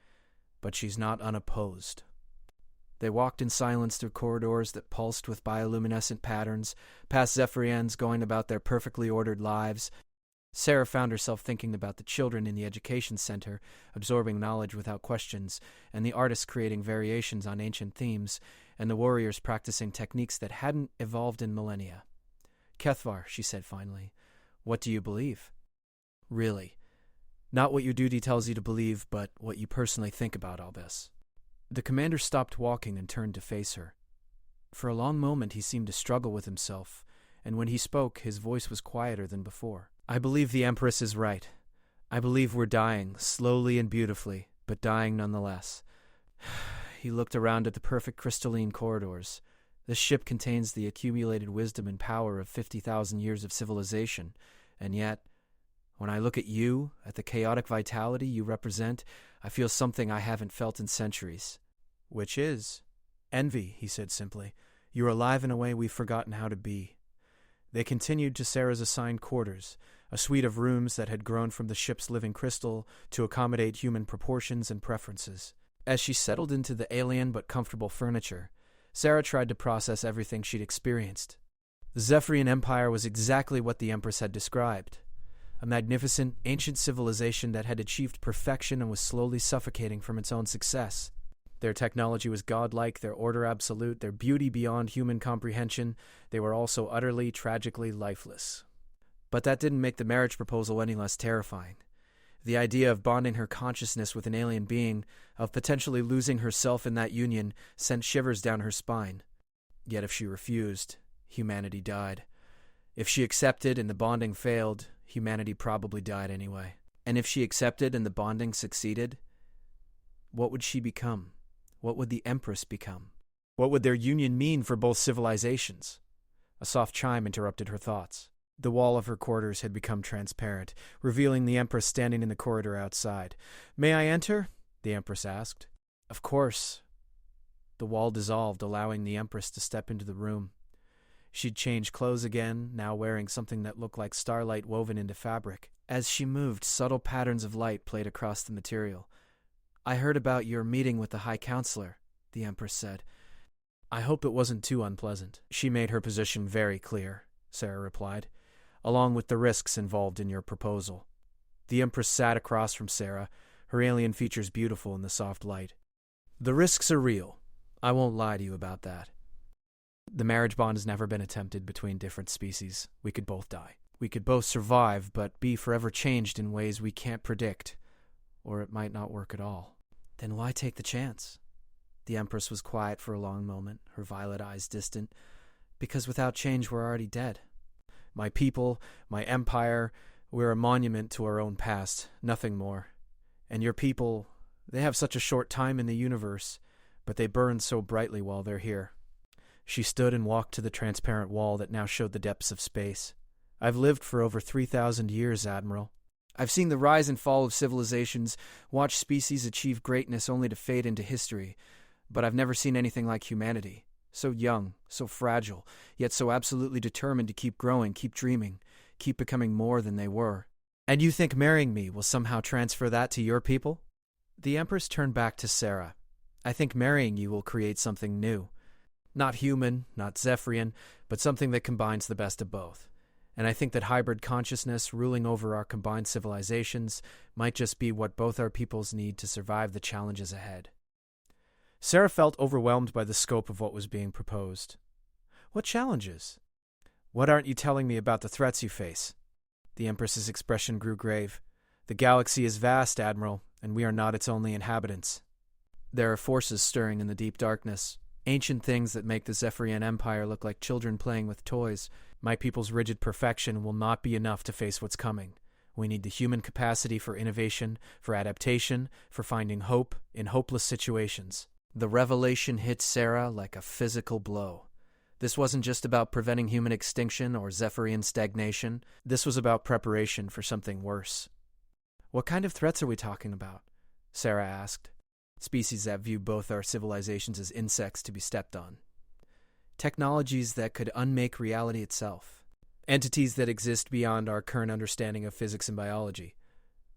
But she's not unopposed." They walked in silence through corridors that pulsed with bioluminescent patterns, past Zephyrians going about their perfectly ordered lives. Sarah found herself thinking about the children in the education center, absorbing knowledge without questions, and the artists creating variations on ancient themes, and the warriors practicing techniques that hadn't evolved in millennia. "Kethvar," she said finally, "what do you believe?" "Really. Not what your duty tells you to believe, but what you personally think about all this." The commander stopped walking and turned to face her. For a long moment he seemed to struggle with himself, and when he spoke his voice was quieter than before. "I believe the Empress is right. I believe we're dying, slowly and beautifully, but dying nonetheless." He looked around at the perfect crystalline corridors. This ship contains the accumulated wisdom and power of 50,000 years of civilization, and yet, when I look at you, at the chaotic vitality you represent, I feel something I haven't felt in centuries. "Which is?" "Envy," he said simply. "You're alive in a way we've forgotten how to be." They continued to Sarah's assigned quarters, a suite of rooms that had grown from the ship's living crystal to accommodate human proportions and preferences. As she settled into the alien but comfortable furniture, Sarah tried to process everything she'd experienced. The Zephyrian Empire was exactly what the Empress had described. A magnificent, ancient civilization that had achieved perfection and was slowly suffocating from its own success. Their technology was godlike, their order absolute, their beauty beyond human comprehension. They were also utterly, tragically lifeless. But that didn't make the marriage proposal any less terrifying. The idea of bonding her consciousness with an alien being, of potentially losing herself in that union, sent shivers down her spine. Yet if she refused, humanity died. If she accepted and the bonding failed, humanity probably died anyway. And if she accepted and the bonding succeeded, what would she become? What would the Empress become? What would their union mean for both civilizations? A soft chime interrupted her thoughts. The wall of her quarters had become transparent, revealing the Empress standing in the corridor outside. "May I enter?" the Empress asked. "Of course." The wall dissolved, allowing the Empress to step into the room. She'd changed clothes again, now wearing something that looked like starlight woven into fabric. As she moved, subtle patterns of light played across the material. "I heard about your meeting with the High Counselor," the Empress said. "I hope it wasn't too unpleasant." "She made her position very clear," Sarah replied, "along with the risks involved in your proposal." The Empress sat across from Sarah, her alien features beautiful in the soft light. "The risks are real. I won't lie to you about that. The marriage bond has never been attempted between different species. We could both die. We could both survive, but be forever changed in ways we can't predict. Or it might not work at all." "Then why take the chance?" The Empress was quiet for a long moment, her violet eyes distant. "Because without change we're already dead. My people, my empire, we're a monument to our own past, nothing more. And your people, they have such a short time in the universe, but they burn so brightly while they're here." She stood and walked to the transparent wall that now showed the depths of space. "I've lived for over 3,000 years, Admiral. I've seen the rise and fall of civilizations, watched species achieve greatness only to fade into history, but I've never seen anything like humanity. So young, so fragile, yet so absolutely determined to keep growing, keep dreaming, keep becoming more than they were. And you think marrying me will somehow transfer that to your people?" The Empress turned back to Sarah. "I think marrying you will create something new. Not human, not Zephyrian, but something that combines the best of both. And I think that hybrid consciousness ruling over our combined civilizations might just be what both our peoples need to survive the challenges ahead." Sarah felt overwhelmed by the scope of what was being proposed. What challenges? What aren't you telling me about the threats you face? The Empress's expression grew grave. The galaxy is vast, Admiral, and we are not its only inhabitants. There are forces stirring in the deep darkness, ancient things that make the Zephyrian Empire look like children playing with toys. My people's rigid perfection will not be enough to face what's coming. We need the human capacity for innovation, for adaptation, for finding hope in hopeless situations. The revelation hit Sarah like a physical blow. This wasn't just about preventing human extinction or Zephyrian stagnation. This was about preparation for something worse. What kind of threats are we talking about? Sarah asked. Species that view both our civilizations as insects to be stepped on. Technologies that could unmake reality itself. Entities that exist beyond our current understanding of physics and biology.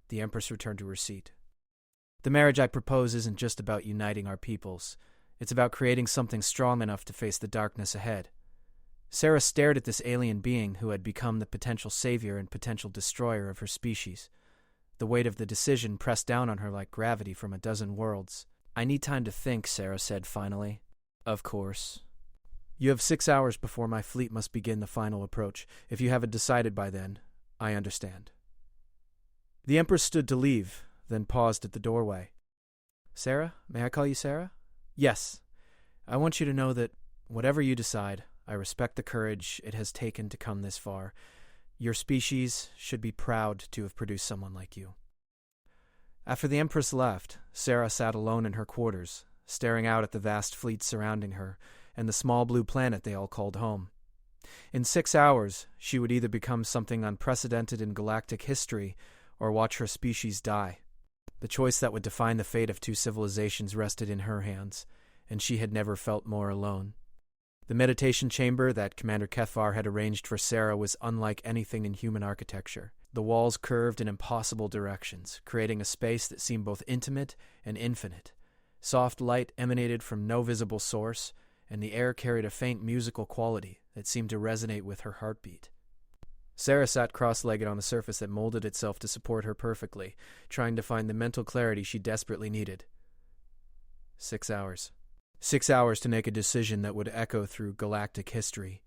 The Empress returned to her seat. The marriage I propose isn't just about uniting our peoples. It's about creating something strong enough to face the darkness ahead. Sarah stared at this alien being who had become the potential savior and potential destroyer of her species. The weight of the decision pressed down on her like gravity from a dozen worlds. I need time to think, Sarah said finally. Of course. You have 6 hours before my fleet must begin the final approach. If you haven't decided by then, I understand. The Empress stood to leave, then paused at the doorway. Sarah? May I call you Sarah? Yes. I want you to know that, whatever you decide, I respect the courage it has taken to come this far. Your species should be proud to have produced someone like you. After the Empress left, Sarah sat alone in her quarters, staring out at the vast fleet surrounding her and the small blue planet they all called home. In 6 hours, she would either become something unprecedented in galactic history or watch her species die. The choice that would define the fate of 2 civilizations rested in her hands, and she had never felt more alone. The meditation chamber that Commander Kethvar had arranged for Sarah was unlike anything in human architecture. The walls curved in impossible directions, creating a space that seemed both intimate and infinite. Soft light emanated from no visible source, and the air carried a faint musical quality that seemed to resonate with her heartbeat. Sarah sat cross-legged on a surface that molded itself to support her perfectly, trying to find the mental clarity she desperately needed. 6 hours. 6 hours to make a decision that would echo through galactic history.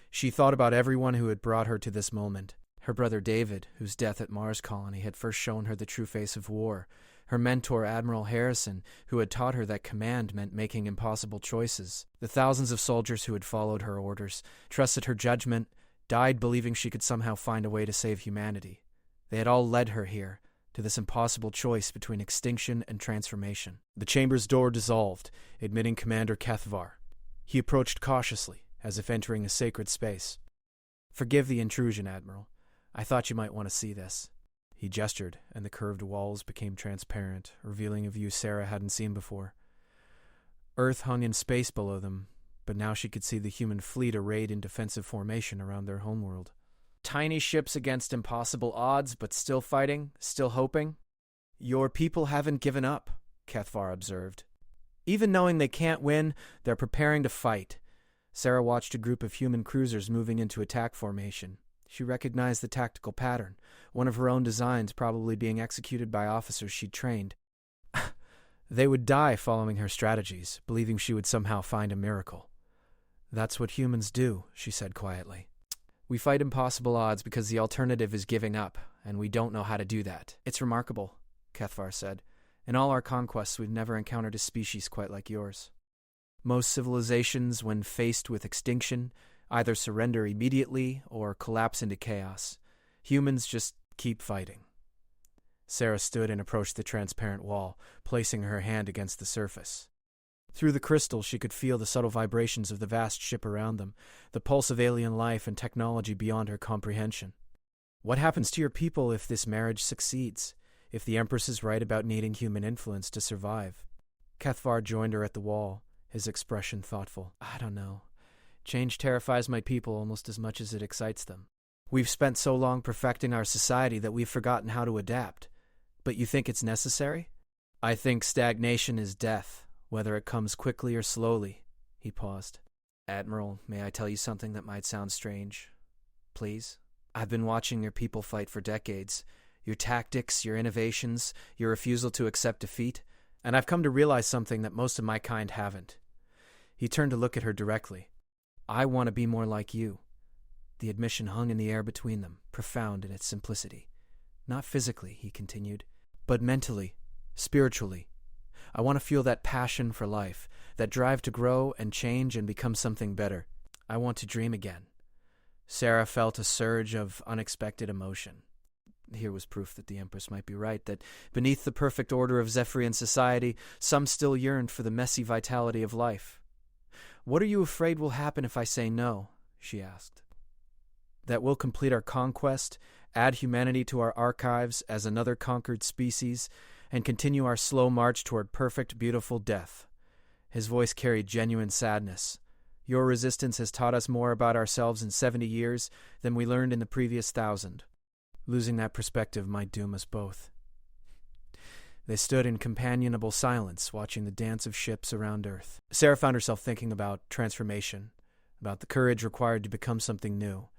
She thought about everyone who had brought her to this moment. Her brother David, whose death at Mars Colony had first shown her the true face of war. Her mentor Admiral Harrison, who had taught her that command meant making impossible choices. The thousands of soldiers who had followed her orders, trusted her judgment, died believing she could somehow find a way to save humanity. They had all led her here, to this impossible choice between extinction and transformation. The chamber's door dissolved, admitting Commander Kethvar. He approached cautiously, as if entering a sacred space. Forgive the intrusion, Admiral. I thought you might want to see this. He gestured, and the curved walls became transparent, revealing a view Sarah hadn't seen before. Earth hung in space below them, but now she could see the human fleet arrayed in defensive formation around their homeworld. Tiny ships against impossible odds, but still fighting, still hoping. Your people haven't given up, Kethvar observed. Even knowing they can't win, they're preparing to fight. Sarah watched a group of human cruisers moving into attack formation. She recognized the tactical pattern, one of her own designs probably being executed by officers she'd trained. They would die following her strategies, believing she would somehow find a miracle. That's what humans do, she said quietly. We fight impossible odds because the alternative is giving up, and we don't know how to do that. It's remarkable, Kethvar said. In all our conquests, we've never encountered a species quite like yours. Most civilizations, when faced with extinction, either surrender immediately or collapse into chaos. Humans just keep fighting. Sarah stood and approached the transparent wall, placing her hand against the surface. Through the crystal, she could feel the subtle vibrations of the vast ship around them, the pulse of alien life and technology beyond her comprehension. What happens to your people if this marriage succeeds? If the Empress is right about needing human influence to survive? Kethvar joined her at the wall, his expression thoughtful. I don't know. Change terrifies my people almost as much as it excites them. We've spent so long perfecting our society that we've forgotten how to adapt. But you think it's necessary? I think stagnation is death, whether it comes quickly or slowly. He paused. Admiral, may I tell you something that might sound strange? Please? I've been watching your people fight for decades. Your tactics, your innovations, your refusal to accept defeat. And I've come to realize something that most of my kind haven't. He turned to look at her directly. I want to be more like you. The admission hung in the air between them, profound in its simplicity. Not physically, he continued, but mentally, spiritually. I want to feel that passion for life, that drive to grow and change and become something better. I want to dream again. Sarah felt a surge of unexpected emotion. Here was proof that the Empress might be right, that beneath the perfect order of Zephyrian society, some still yearned for the messy vitality of life. What are you afraid will happen if I say no? She asked. That we'll complete our conquest, add humanity to our archives as another conquered species, and continue our slow march toward perfect, beautiful death. His voice carried genuine sadness. Your resistance has taught us more about ourselves in 70 years than we learned in the previous 1,000. Losing that perspective might doom us both. They stood in companionable silence, watching the dance of ships around Earth. Sarah found herself thinking about transformation, about the courage required to become something new.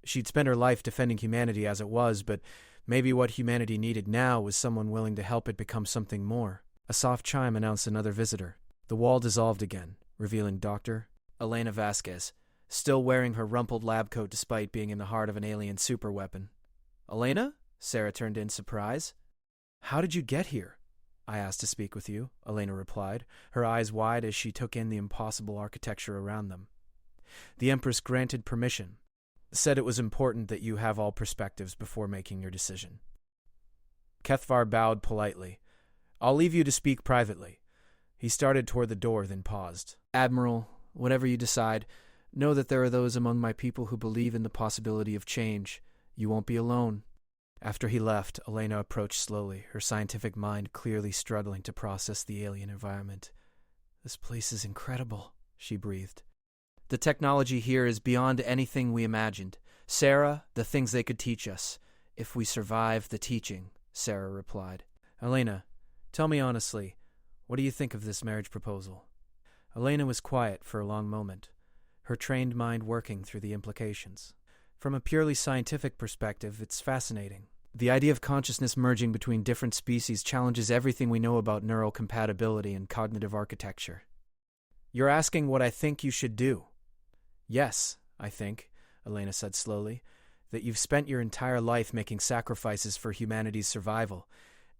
She'd spent her life defending humanity as it was, but maybe what humanity needed now was someone willing to help it become something more. A soft chime announced another visitor. The wall dissolved again, revealing Dr. Elena Vasquez, still wearing her rumpled lab coat despite being in the heart of an alien superweapon. Elena? Sarah turned in surprise. How did you get here? I asked to speak with you, Elena replied, her eyes wide as she took in the impossible architecture around them. The Empress granted permission, said it was important that you have all perspectives before making your decision. Kethvar bowed politely. I'll leave you to speak privately. He started toward the door, then paused. Admiral, whatever you decide, know that there are those among my people who believe in the possibility of change. You won't be alone. After he left, Elena approached slowly, her scientific mind clearly struggling to process the alien environment. This place is incredible, she breathed. The technology here is beyond anything we imagined. Sarah, the things they could teach us. If we survive the teaching, Sarah replied. Elena, tell me honestly, what do you think of this marriage proposal? Elena was quiet for a long moment, her trained mind working through the implications. From a purely scientific perspective, it's fascinating. The idea of consciousness merging between different species challenges everything we know about neural compatibility and cognitive architecture. You're asking what I think you should do. Yes, I think, Elena said slowly, that you've spent your entire life making sacrifices for humanity's survival,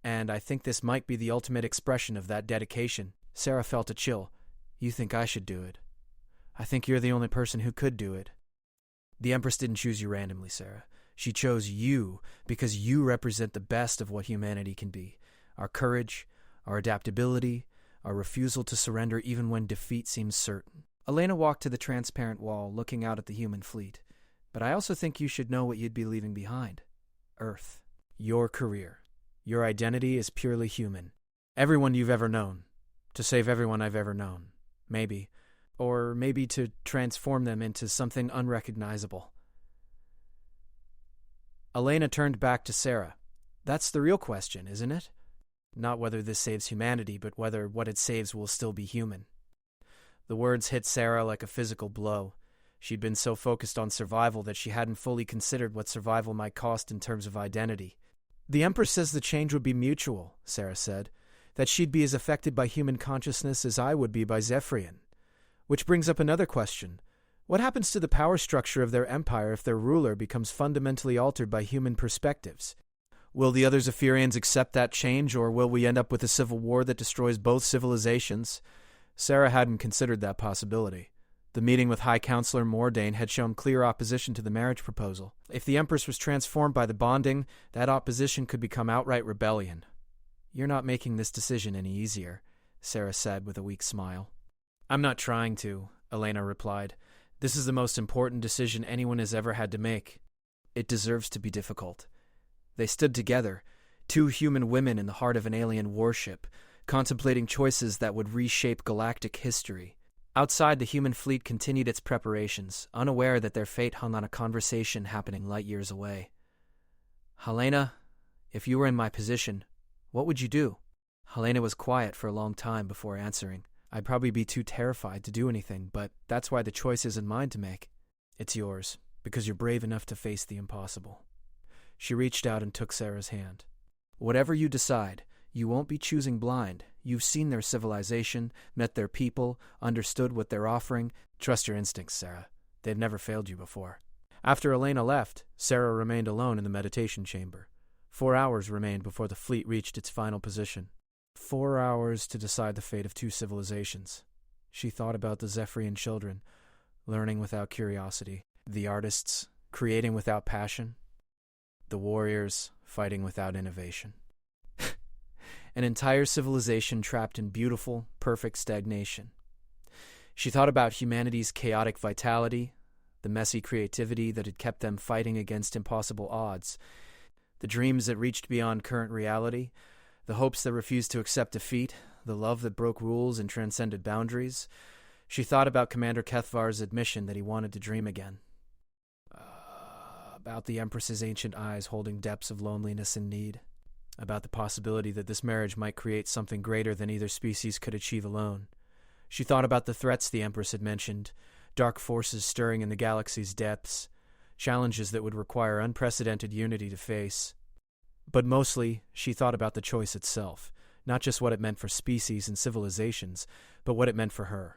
and I think this might be the ultimate expression of that dedication. Sarah felt a chill. You think I should do it? I think you're the only person who could do it. The Empress didn't choose you randomly, Sarah. She chose you because you represent the best of what humanity can be. Our courage, our adaptability, our refusal to surrender even when defeat seems certain. Elena walked to the transparent wall, looking out at the human fleet. But I also think you should know what you'd be leaving behind. Earth. Your career. Your identity is purely human. Everyone you've ever known. To save everyone I've ever known. Maybe. Or maybe to transform them into something unrecognizable. Elena turned back to Sarah. That's the real question, isn't it? Not whether this saves humanity, but whether what it saves will still be human. The words hit Sarah like a physical blow. She'd been so focused on survival that she hadn't fully considered what survival might cost in terms of identity. The Empress says the change would be mutual, Sarah said, that she'd be as affected by human consciousness as I would be by Zephyrian. Which brings up another question. What happens to the power structure of their empire if their ruler becomes fundamentally altered by human perspectives? Will the other Zephyrians accept that change, or will we end up with a civil war that destroys both civilizations? Sarah hadn't considered that possibility. The meeting with High Counselor Mordain had shown clear opposition to the marriage proposal. If the Empress was transformed by the bonding, that opposition could become outright rebellion. You're not making this decision any easier, Sarah said with a weak smile. I'm not trying to, Elena replied. This is the most important decision anyone has ever had to make. It deserves to be difficult. They stood together, two human women in the heart of an alien warship, contemplating choices that would reshape galactic history. Outside, the human fleet continued its preparations, unaware that their fate hung on a conversation happening light years away. Helena, if you were in my position, what would you do? Helena was quiet for a long time before answering. I'd probably be too terrified to do anything, but that's why the choice isn't mine to make. It's yours, because you're brave enough to face the impossible. She reached out and took Sarah's hand. Whatever you decide, you won't be choosing blind. You've seen their civilization, met their people, understood what they're offering. Trust your instincts, Sarah. They've never failed you before. After Elena left, Sarah remained alone in the meditation chamber. 4 hours remained before the fleet reached its final position. 4 hours to decide the fate of 2 civilizations. She thought about the Zephyrian children, learning without curiosity, the artists, creating without passion, the warriors, fighting without innovation. An entire civilization trapped in beautiful, perfect stagnation. She thought about humanity's chaotic vitality, the messy creativity that had kept them fighting against impossible odds, the dreams that reached beyond current reality, the hopes that refused to accept defeat, the love that broke rules and transcended boundaries. She thought about Commander Kethvar's admission that he wanted to dream again. About the Empress's ancient eyes holding depths of loneliness and need. About the possibility that this marriage might create something greater than either species could achieve alone. She thought about the threats the Empress had mentioned, dark forces stirring in the galaxy's depths, challenges that would require unprecedented unity to face. But mostly, she thought about the choice itself, not just what it meant for species and civilizations, but what it meant for her.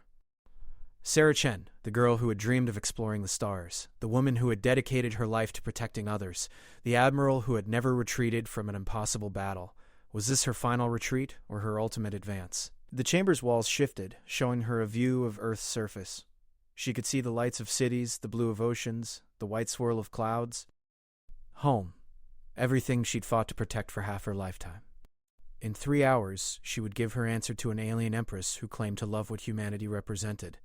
Sarah Chen, the girl who had dreamed of exploring the stars, the woman who had dedicated her life to protecting others, the admiral who had never retreated from an impossible battle. Was this her final retreat or her ultimate advance? The chamber's walls shifted, showing her a view of Earth's surface. She could see the lights of cities, the blue of oceans, the white swirl of clouds. Home. Everything she'd fought to protect for half her lifetime. In 3 hours, she would give her answer to an alien empress who claimed to love what humanity represented.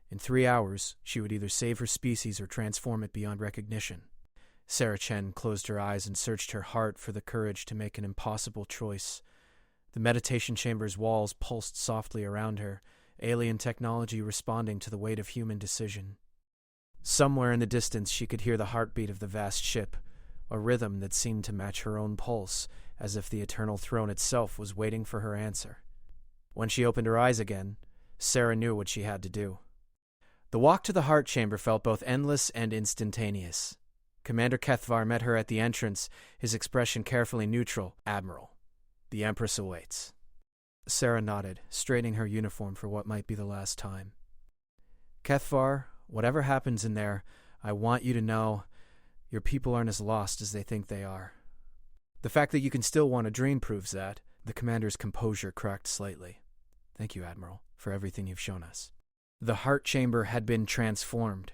In 3 hours, she would either save her species or transform it beyond recognition. Sarah Chen closed her eyes and searched her heart for the courage to make an impossible choice. The meditation chamber's walls pulsed softly around her, alien technology responding to the weight of human decision. Somewhere in the distance she could hear the heartbeat of the vast ship, a rhythm that seemed to match her own pulse, as if the eternal throne itself was waiting for her answer. When she opened her eyes again, Sarah knew what she had to do. The walk to the heart chamber felt both endless and instantaneous. Commander Kethvar met her at the entrance, his expression carefully neutral. "Admiral, the Empress awaits." Sarah nodded, straightening her uniform for what might be the last time. "Kethvar, whatever happens in there, I want you to know your people aren't as lost as they think they are." "The fact that you can still want a dream proves that." The commander's composure cracked slightly. "Thank you, Admiral, for everything you've shown us." The heart chamber had been transformed.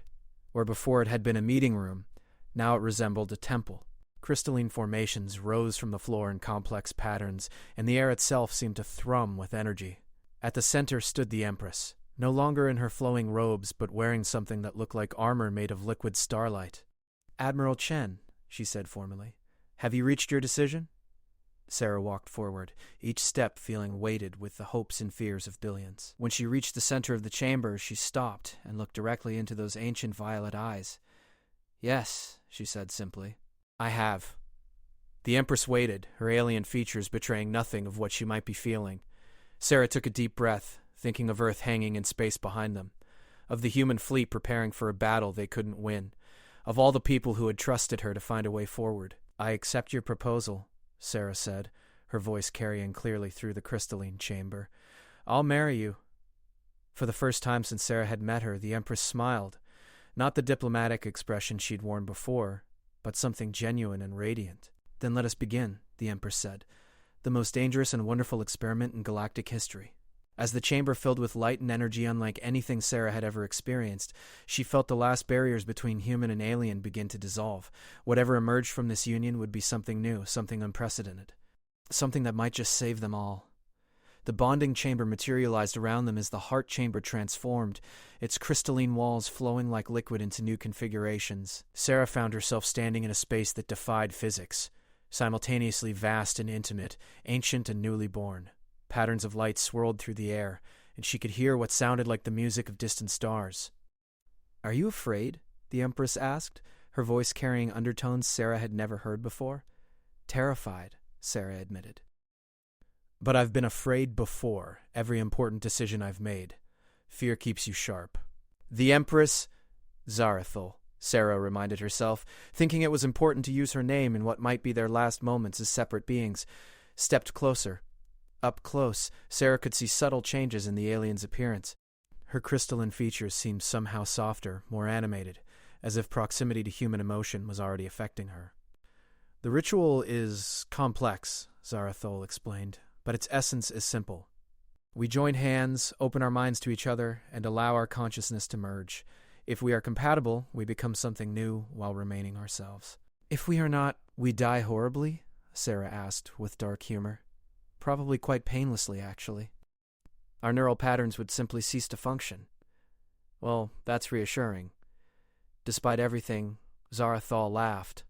Where before it had been a meeting room, now it resembled a temple. Crystalline formations rose from the floor in complex patterns, and the air itself seemed to thrum with energy. At the center stood the Empress, no longer in her flowing robes, but wearing something that looked like armor made of liquid starlight. "Admiral Chen," she said formally, "have you reached your decision?" Sarah walked forward, each step feeling weighted with the hopes and fears of billions. When she reached the center of the chamber, she stopped and looked directly into those ancient violet eyes. "Yes," she said simply, "I have." The Empress waited, her alien features betraying nothing of what she might be feeling. Sarah took a deep breath, thinking of Earth hanging in space behind them, of the human fleet preparing for a battle they couldn't win, of all the people who had trusted her to find a way forward. "I accept your proposal," Sarah said, her voice carrying clearly through the crystalline chamber. "I'll marry you." For the first time since Sarah had met her, the Empress smiled, not the diplomatic expression she'd worn before, but something genuine and radiant. "Then let us begin," the Empress said, "the most dangerous and wonderful experiment in galactic history." As the chamber filled with light and energy unlike anything Sarah had ever experienced, she felt the last barriers between human and alien begin to dissolve. Whatever emerged from this union would be something new, something unprecedented, something that might just save them all. The bonding chamber materialized around them as the heart chamber transformed, its crystalline walls flowing like liquid into new configurations. Sarah found herself standing in a space that defied physics, simultaneously vast and intimate, ancient and newly born. Patterns of light swirled through the air, and she could hear what sounded like the music of distant stars. "Are you afraid?" the Empress asked, her voice carrying undertones Sarah had never heard before. "Terrified," Sarah admitted. "But I've been afraid before, every important decision I've made. Fear keeps you sharp." The Empress Zarathul, Sarah reminded herself, thinking it was important to use her name in what might be their last moments as separate beings, stepped closer. Up close, Sarah could see subtle changes in the alien's appearance. Her crystalline features seemed somehow softer, more animated, as if proximity to human emotion was already affecting her. The ritual is complex, Zarathul explained, but its essence is simple. We join hands, open our minds to each other, and allow our consciousness to merge. If we are compatible, we become something new while remaining ourselves. If we are not, we die horribly? Sarah asked, with dark humor. Probably quite painlessly, actually. Our neural patterns would simply cease to function. Well, that's reassuring. Despite everything, Zarathul laughed,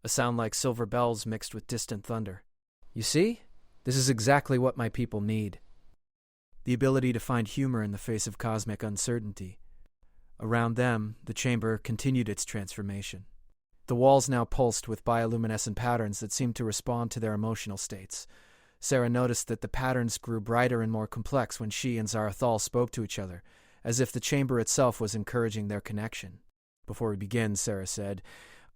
a sound like silver bells mixed with distant thunder. You see? This is exactly what my people need. The ability to find humor in the face of cosmic uncertainty. Around them, the chamber continued its transformation. The walls now pulsed with bioluminescent patterns that seemed to respond to their emotional states. Sarah noticed that the patterns grew brighter and more complex when she and Zarathul spoke to each other, as if the chamber itself was encouraging their connection. Before we begin, Sarah said,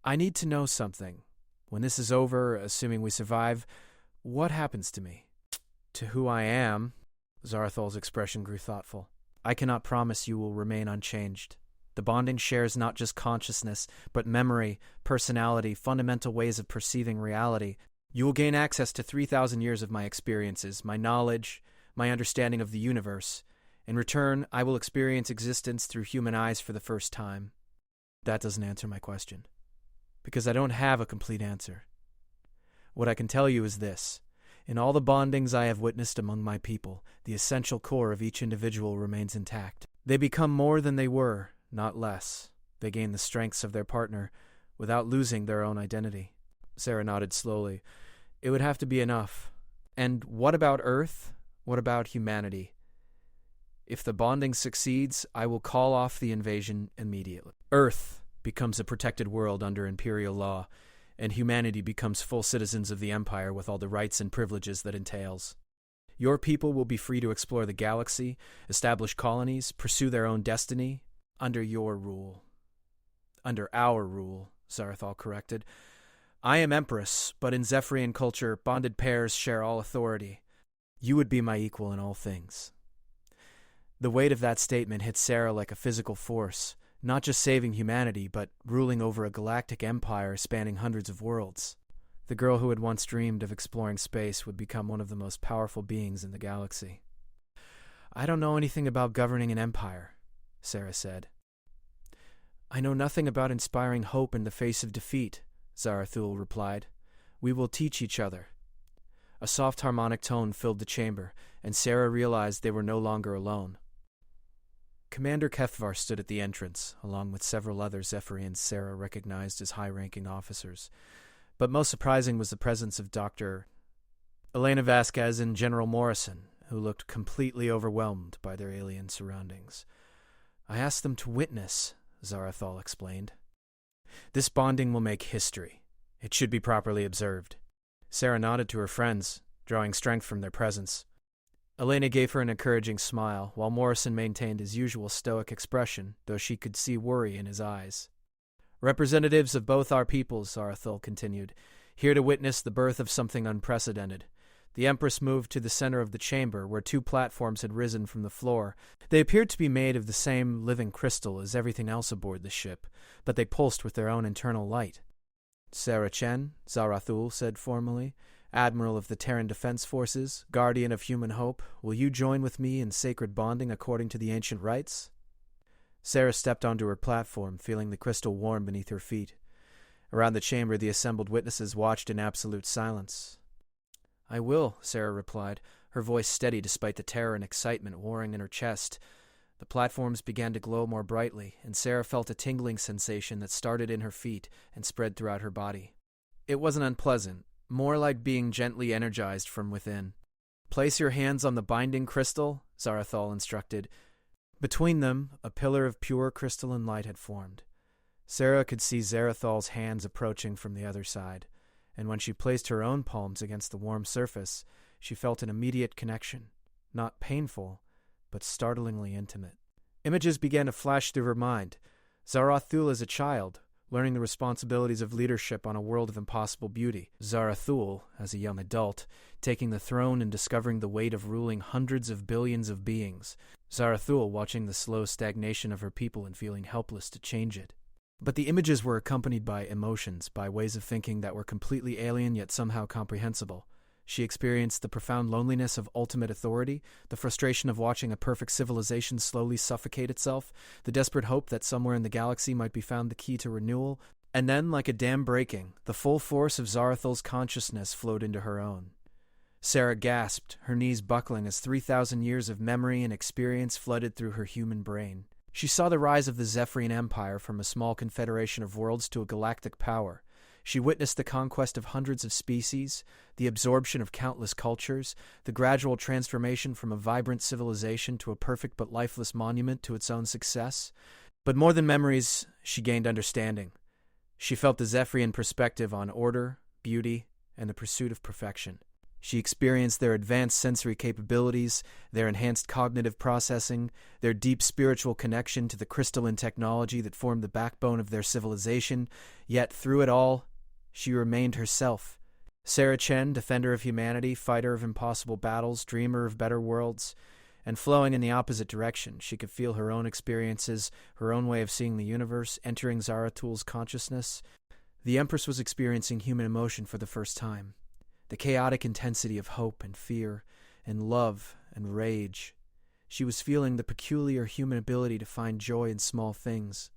I need to know something. When this is over, assuming we survive, what happens to me? To who I am, Zarathul's expression grew thoughtful. I cannot promise you will remain unchanged. The bonding shares not just consciousness, but memory, personality, fundamental ways of perceiving reality. You will gain access to 3,000 years of my experiences, my knowledge, my understanding of the universe. In return, I will experience existence through human eyes for the first time. That doesn't answer my question, because I don't have a complete answer. What I can tell you is this. In all the bondings I have witnessed among my people, the essential core of each individual remains intact. They become more than they were, not less. They gain the strengths of their partner without losing their own identity. Sarah nodded slowly. It would have to be enough. And what about Earth? What about humanity? If the bonding succeeds, I will call off the invasion immediately. Earth becomes a protected world under imperial law, and humanity becomes full citizens of the Empire with all the rights and privileges that entails. Your people will be free to explore the galaxy, establish colonies, pursue their own destiny, under your rule. Under our rule, Zarathul corrected. I am Empress, but in Zephyrian culture, bonded pairs share all authority. You would be my equal in all things. The weight of that statement hit Sarah like a physical force, not just saving humanity, but ruling over a galactic empire spanning hundreds of worlds. The girl who had once dreamed of exploring space would become one of the most powerful beings in the galaxy. I don't know anything about governing an empire, Sarah said. I know nothing about inspiring hope in the face of defeat, Zarathul replied. We will teach each other. A soft harmonic tone filled the chamber, and Sarah realized they were no longer alone. Commander Kethvar stood at the entrance, along with several other Zephyrians Sarah recognized as high-ranking officers. But most surprising was the presence of Dr. Elena Vasquez and General Morrison, who looked completely overwhelmed by their alien surroundings. I asked them to witness, Zarathul explained. This bonding will make history. It should be properly observed. Sarah nodded to her friends, drawing strength from their presence. Elena gave her an encouraging smile, while Morrison maintained his usual stoic expression, though she could see worry in his eyes. Representatives of both our peoples, Zarathul continued, here to witness the birth of something unprecedented. The Empress moved to the center of the chamber, where two platforms had risen from the floor. They appeared to be made of the same living crystal as everything else aboard the ship, but they pulsed with their own internal light. Sarah Chen, Zarathul said formally, Admiral of the Terran Defense Forces, Guardian of Human Hope, will you join with me in sacred bonding according to the ancient rites? Sarah stepped onto her platform, feeling the crystal warm beneath her feet. Around the chamber, the assembled witnesses watched in absolute silence. I will, Sarah replied, her voice steady despite the terror and excitement warring in her chest. The platforms began to glow more brightly, and Sarah felt a tingling sensation that started in her feet and spread throughout her body. It wasn't unpleasant, more like being gently energized from within. Place your hands on the binding crystal, Zarathul instructed. Between them, a pillar of pure crystalline light had formed. Sarah could see Zarathul's hands approaching from the other side, and when she placed her own palms against the warm surface, she felt an immediate connection, not painful, but startlingly intimate. Images began to flash through her mind. Zarathul as a child, learning the responsibilities of leadership on a world of impossible beauty. Zarathul, as a young adult, taking the throne and discovering the weight of ruling hundreds of billions of beings. Zarathul watching the slow stagnation of her people and feeling helpless to change it. But the images were accompanied by emotions, by ways of thinking that were completely alien yet somehow comprehensible. She experienced the profound loneliness of ultimate authority, the frustration of watching a perfect civilization slowly suffocate itself, the desperate hope that somewhere in the galaxy might be found the key to renewal, and then, like a dam breaking, the full force of Zarathul's consciousness flowed into her own. Sarah gasped, her knees buckling as 3,000 years of memory and experience flooded through her human brain. She saw the rise of the Zephyrian Empire from a small confederation of worlds to a galactic power. She witnessed the conquest of hundreds of species, the absorption of countless cultures, the gradual transformation from a vibrant civilization to a perfect but lifeless monument to its own success. But more than memories, she gained understanding. She felt the Zephyrian perspective on order, beauty, and the pursuit of perfection. She experienced their advanced sensory capabilities, their enhanced cognitive processing, their deep spiritual connection to the crystalline technology that formed the backbone of their civilization, yet through it all, she remained herself. Sarah Chen, defender of humanity, fighter of impossible battles, dreamer of better worlds, and flowing in the opposite direction, she could feel her own experiences, her own way of seeing the universe, entering Zarathul's consciousness. The Empress was experiencing human emotion for the first time. The chaotic intensity of hope and fear, and love and rage. She was feeling the peculiar human ability to find joy in small things.